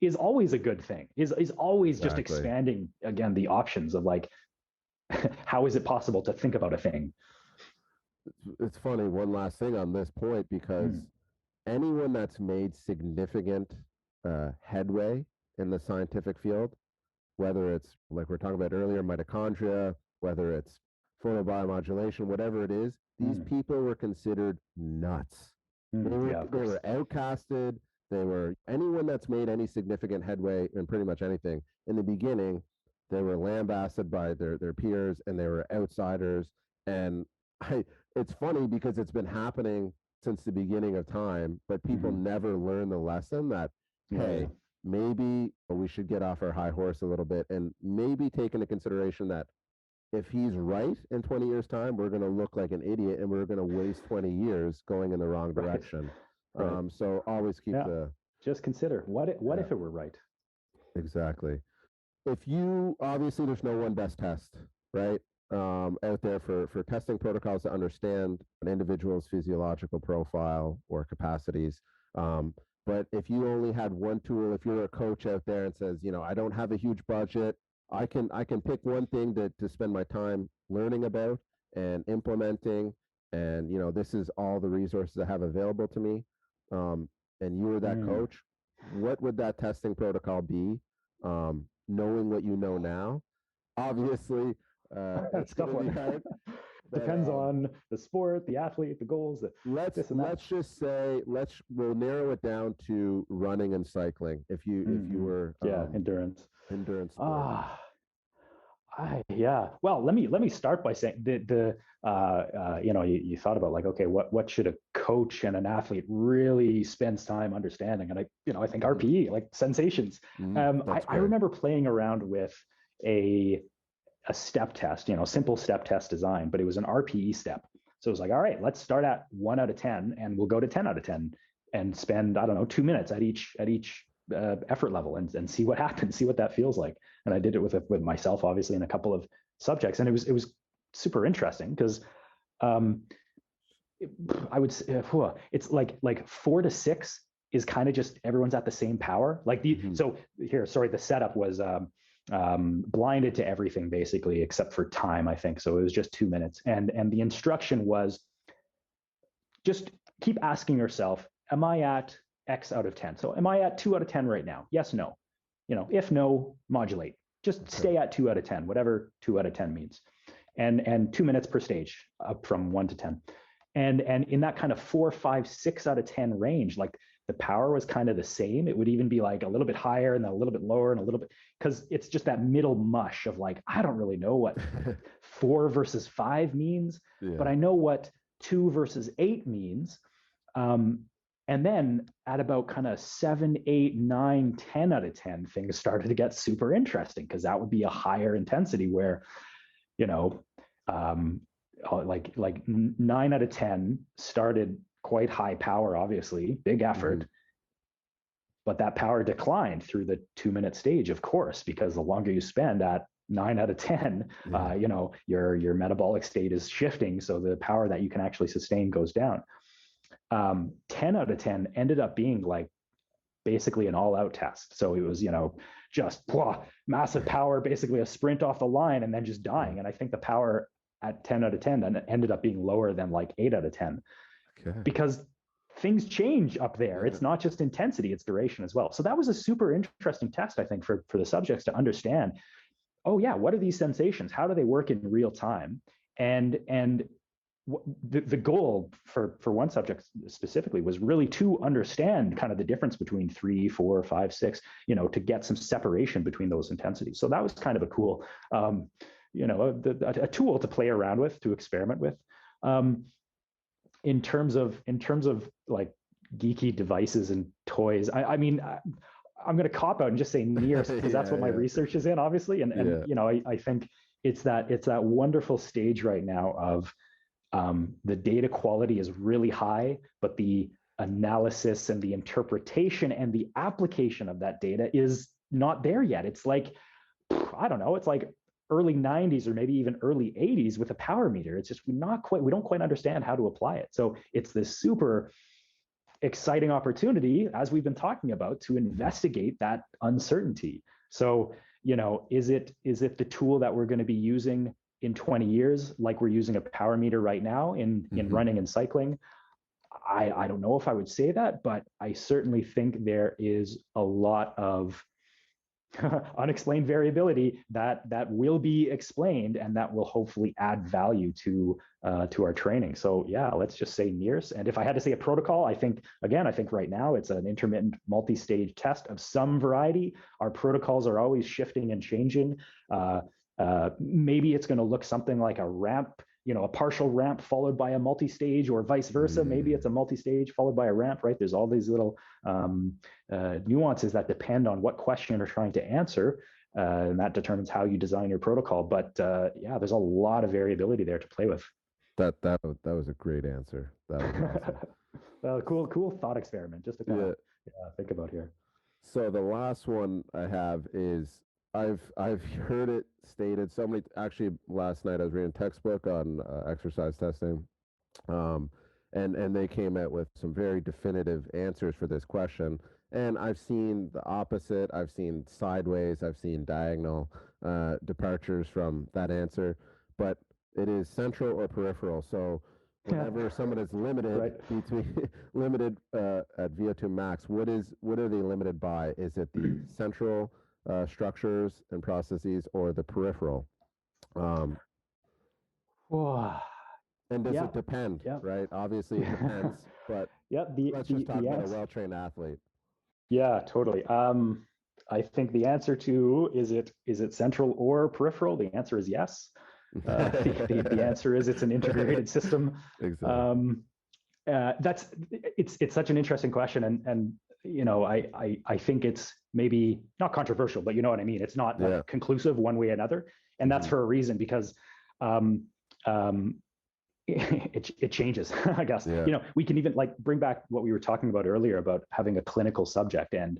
is always a good thing, is always just expanding, again, the options of like, how is it possible to think about a thing? It's funny, one last thing on this point, because anyone that's made significant headway in the scientific field, whether it's like we're talking about earlier, mitochondria, whether it's photobiomodulation, whatever it is, these people were considered nuts. They were outcasted. They were anyone that's made any significant headway in pretty much anything in the beginning, they were lambasted by their peers and they were outsiders. And it's funny because it's been happening since the beginning of time, but people never learn the lesson that, hey, maybe we should get off our high horse a little bit and maybe take into consideration that if he's right in 20 years time, we're going to look like an idiot and we're going to waste 20 years going in the wrong direction. So always keep just consider what if it were right. Exactly. If you, obviously there's no one best test, right? Out there for testing protocols to understand an individual's physiological profile or capacities. But if you only had one tool, if you're a coach out there and says, I don't have a huge budget, I can pick one thing to spend my time learning about and implementing, and this is all the resources I have available to me. And you were that coach, what would that testing protocol be? Knowing what you know now, obviously, that's tough one. Hard, depends on the sport, the athlete, the goals. Let's just say we'll narrow it down to running and cycling. If you were endurance. Yeah. Well, let me start by saying you thought about like, okay, what should a coach and an athlete really spends time understanding? And I think RPE, like sensations. I remember playing around with a step test, simple step test design, but it was an RPE step. So it was like, all right, let's start at 1 out of 10 and we'll go to 10 out of 10 and spend, 2 minutes at each effort level and see what happens, see what that feels like. And I did it with myself, obviously, in a couple of subjects. And it was super interesting because I would say it's like 4 to 6 is kind of just everyone's at the same power. Like the setup was blinded to everything basically except for time, I think. So it was just 2 minutes. And the instruction was just keep asking yourself, am I at X out of 10? So am I at 2 out of 10 right now? Yes, no. If no, modulate. Just stay at 2 out of 10, whatever 2 out of 10 means. And 2 minutes per stage up from 1 to 10. And in that kind of 4, 5, 6 out of 10 range, like the power was kind of the same. It would even be like a little bit higher and then a little bit lower and a little bit, because it's just that middle mush of like, I don't really know what 4 versus 5 means, but I know what 2 versus 8 means. And then at about kind of 7, 8, 9, 10 out of 10, things started to get super interesting because that would be a higher intensity where, like 9 out of 10 started quite high power, obviously, big effort, but that power declined through the 2 minute stage, of course, because the longer you spend at 9 out of 10, your metabolic state is shifting. So the power that you can actually sustain goes down. 10 out of 10 ended up being like basically an all-out test. So it was, just massive power, basically a sprint off the line and then just dying. And I think the power at 10 out of 10 then ended up being lower than like 8 out of 10 because things change up there. It's not just intensity, it's duration as well. So that was a super interesting test, I think, for the subjects to understand, what are these sensations? How do they work in real time? And the goal for one subject specifically was really to understand kind of the difference between 3, 4, 5, 6, to get some separation between those intensities. So that was kind of a cool, a tool to play around with, to experiment with. In terms of like geeky devices and toys, I mean, I'm going to cop out and just say NIRS because that's what my research is in, obviously. And I think it's that wonderful stage right now of the data quality is really high, but the analysis and the interpretation and the application of that data is not there yet. It's like, I don't know, it's like early 90s or maybe even early 80s with a power meter. It's just we don't quite understand how to apply it. So it's this super exciting opportunity, as we've been talking about, to investigate that uncertainty. So, is it the tool that we're going to be using in 20 years, like we're using a power meter right now in running and cycling? I don't know if I would say that, but I certainly think there is a lot of unexplained variability that will be explained, and that will hopefully add value to our training. So yeah, let's just say NIRS. And if I had to say a protocol, I think right now it's an intermittent multi-stage test of some variety. Our protocols are always shifting and changing. Maybe it's going to look something like a ramp, a partial ramp followed by a multi-stage, or vice versa. Maybe it's a multi-stage followed by a ramp, right? There's all these little nuances that depend on what question you're trying to answer, and that determines how you design your protocol. But yeah, there's a lot of variability there to play with. That was a great answer. That was awesome. Cool thought experiment, just to kind of think about here. So the last one I have is, I've heard it stated so many. Actually, last night I was reading a textbook on exercise testing, and they came out with some very definitive answers for this question. And I've seen the opposite. I've seen sideways. I've seen diagonal departures from that answer. But it is central or peripheral. So whenever someone is limited limited at VO2 max, what are they limited by? Is it the central structures and processes, or the peripheral? And does it depend? Right? Obviously, it depends. But let's just talk about a well-trained athlete. Yeah, totally. I think the answer to is it central or peripheral? The answer is yes. The answer is it's an integrated system. Exactly. It's such an interesting question, and I think it's maybe not controversial, but you know what I mean. It's not conclusive one way or another, and that's for a reason, because it changes, I guess. We can even bring back what we were talking about earlier about having a clinical subject and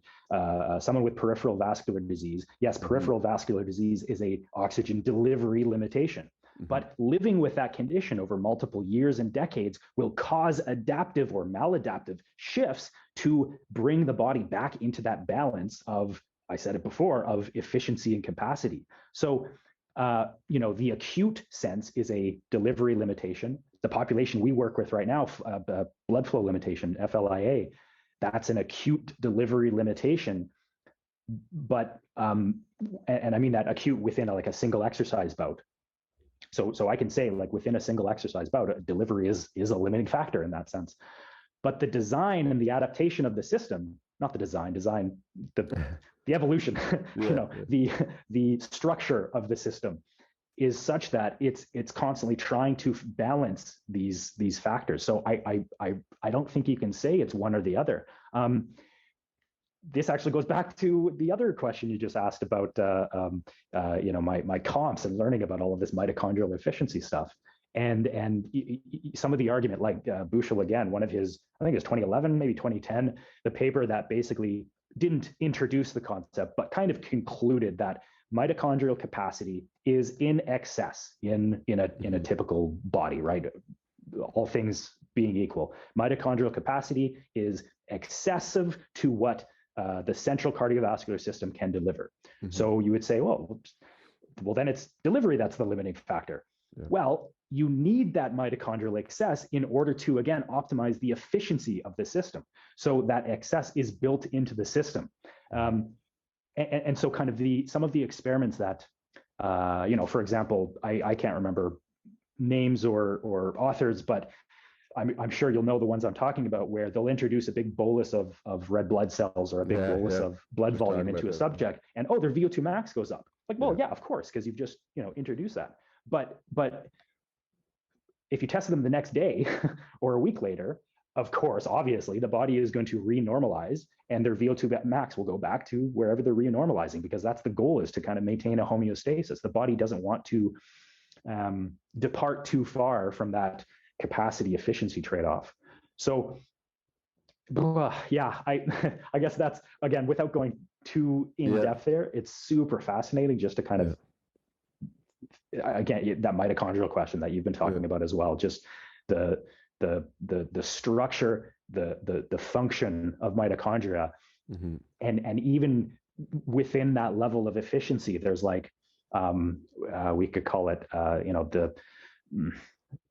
someone with peripheral vascular disease. Yes, peripheral vascular disease is a oxygen delivery limitation, but living with that condition over multiple years and decades will cause adaptive or maladaptive shifts to bring the body back into that balance of, I said it before, of efficiency and capacity. So the acute sense is a delivery limitation. The population we work with right now, blood flow limitation, FLIA, that's an acute delivery limitation. But, and I mean that acute within a single exercise bout. So I can say within a single exercise bout, delivery is a limiting factor in that sense. But the design and the adaptation of the system, not the design, the evolution, the structure of the system is such that it's constantly trying to balance these factors. So I don't think you can say it's one or the other. This actually goes back to the other question you just asked about, my comps and learning about all of this mitochondrial efficiency stuff. And some of the argument, like Bushel again, one of his, I think it was 2011, maybe 2010, the paper that basically didn't introduce the concept, but kind of concluded that mitochondrial capacity is in excess in a typical body, right? All things being equal, mitochondrial capacity is excessive to what the central cardiovascular system can deliver. So you would say, well, then it's delivery that's the limiting factor. Well, you need that mitochondrial excess in order to, again, optimize the efficiency of the system. So that excess is built into the system. And so kind of some of the experiments that, for example, I can't remember names or authors, but I'm sure you'll know the ones I'm talking about, where they'll introduce a big bolus of red blood cells or a big bolus of blood volume into a subject, and their VO2 max goes up. Yeah, of course, because you've just introduced that. But if you tested them the next day or a week later, of course, obviously, the body is going to renormalize, and their VO2 max will go back to wherever they're renormalizing, because that's the goal, is to kind of maintain a homeostasis. The body doesn't want to depart too far from that capacity efficiency trade-off. So I guess that's, again, without going too in depth there, it's super fascinating just to kind of, again, that mitochondrial question that you've been talking about as well, just the structure, the function of mitochondria, and even within that level of efficiency, there's we could call it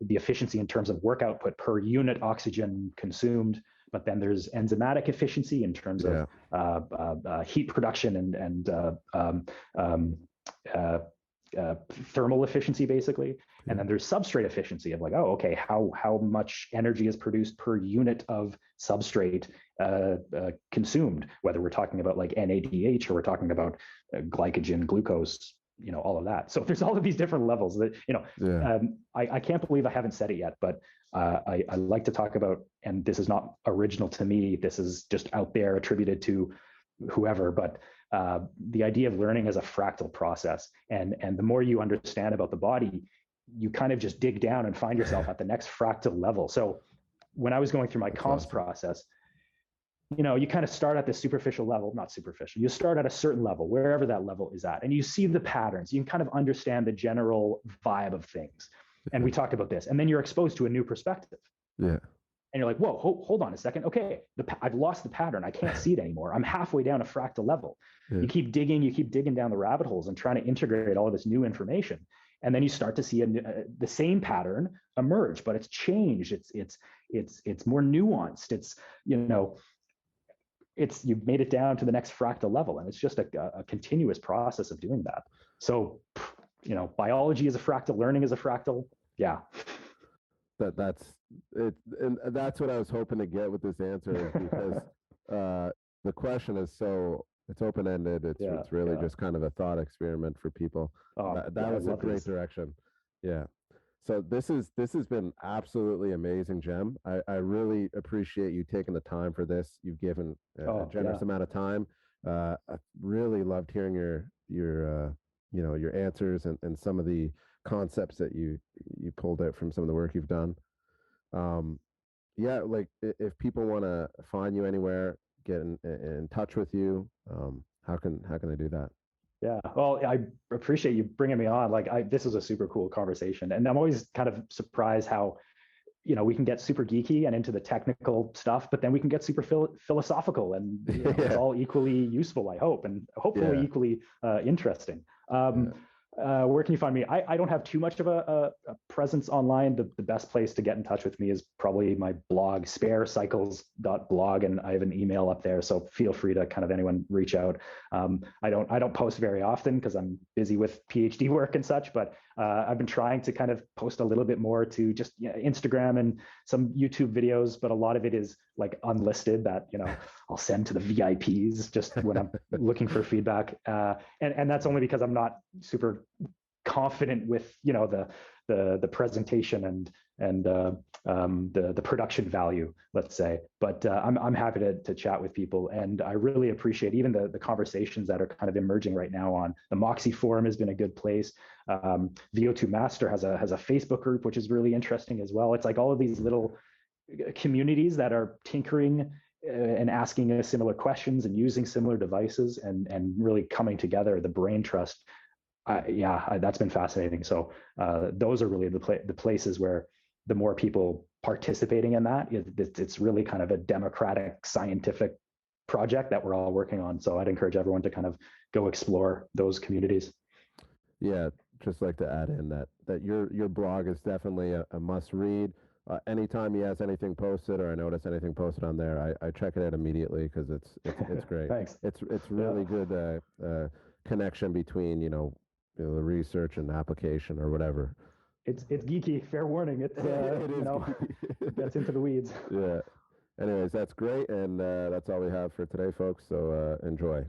the efficiency in terms of work output per unit oxygen consumed. But then there's enzymatic efficiency in terms of heat production and thermal efficiency, basically. And then there's substrate efficiency of like, oh, okay, how much energy is produced per unit of substrate consumed, whether we're talking about like NADH or we're talking about glycogen, glucose, all of that. So there's all of these different levels that, I can't believe I haven't said it yet, but I like to talk about, and this is not original to me, this is just out there attributed to whoever, but the idea of learning as a fractal process. And the more you understand about the body, you kind of just dig down and find yourself at the next fractal level. So when I was going through my comps process, you kind of start at the superficial level, not superficial, you start at a certain level, wherever that level is at, and you see the patterns, you can kind of understand the general vibe of things. And we talked about this, and then you're exposed to a new perspective. Yeah. And you're like, whoa, hold on a second. Okay, I've lost the pattern. I can't see it anymore. I'm halfway down a fractal level. Yeah. You keep digging down the rabbit holes and trying to integrate all of this new information. And then you start to see the same pattern emerge, but it's changed. It's more nuanced. You've made it down to the next fractal level, and it's just a continuous process of doing that. So, biology is a fractal, learning is a fractal. Yeah. That's it, and that's what I was hoping to get with this answer, because the question is it's open-ended. It's really just kind of a thought experiment for people. That was a great direction. Yeah. So this has been absolutely amazing, Jem. I really appreciate you taking the time for this. You've given a generous amount of time. I really loved hearing your answers and some of the concepts that you pulled out from some of the work you've done. Like if people want to find you anywhere, get in touch with you, how can they do that? Yeah, well, I appreciate you bringing me on. This is a super cool conversation, and I'm always kind of surprised how, we can get super geeky and into the technical stuff, but then we can get super philosophical, and it's all equally useful, I hope, and hopefully equally interesting. Where can you find me? I don't have too much of a presence online. The best place to get in touch with me is probably my blog, sparecycles.blog, and I have an email up there, so feel free to kind of anyone reach out. I don't post very often because I'm busy with PhD work and such, but I've been trying to kind of post a little bit more to just Instagram and some YouTube videos, but a lot of it is like unlisted that I'll send to the VIPs just when I'm looking for feedback, and that's only because I'm not super confident with the presentation and the production value, let's say. But I'm happy to chat with people, and I really appreciate even the conversations that are kind of emerging right now on the Moxie forum has been a good place. VO2 Master has a Facebook group, which is really interesting as well. It's like all of these little communities that are tinkering and asking us similar questions and using similar devices and really coming together. The brain trust, that's been fascinating. So those are really the places where the more people participating in that, it's really kind of a democratic scientific project that we're all working on. So I'd encourage everyone to kind of go explore those communities. Yeah, just like to add in that your blog is definitely a must read. Anytime he has anything posted or I notice anything posted on there, I check it out immediately because it's great. Thanks. It's really good connection between the research and application or whatever. It's geeky. Fair warning. It's it gets into the weeds. Yeah. Anyways, that's great, and that's all we have for today, folks. So enjoy.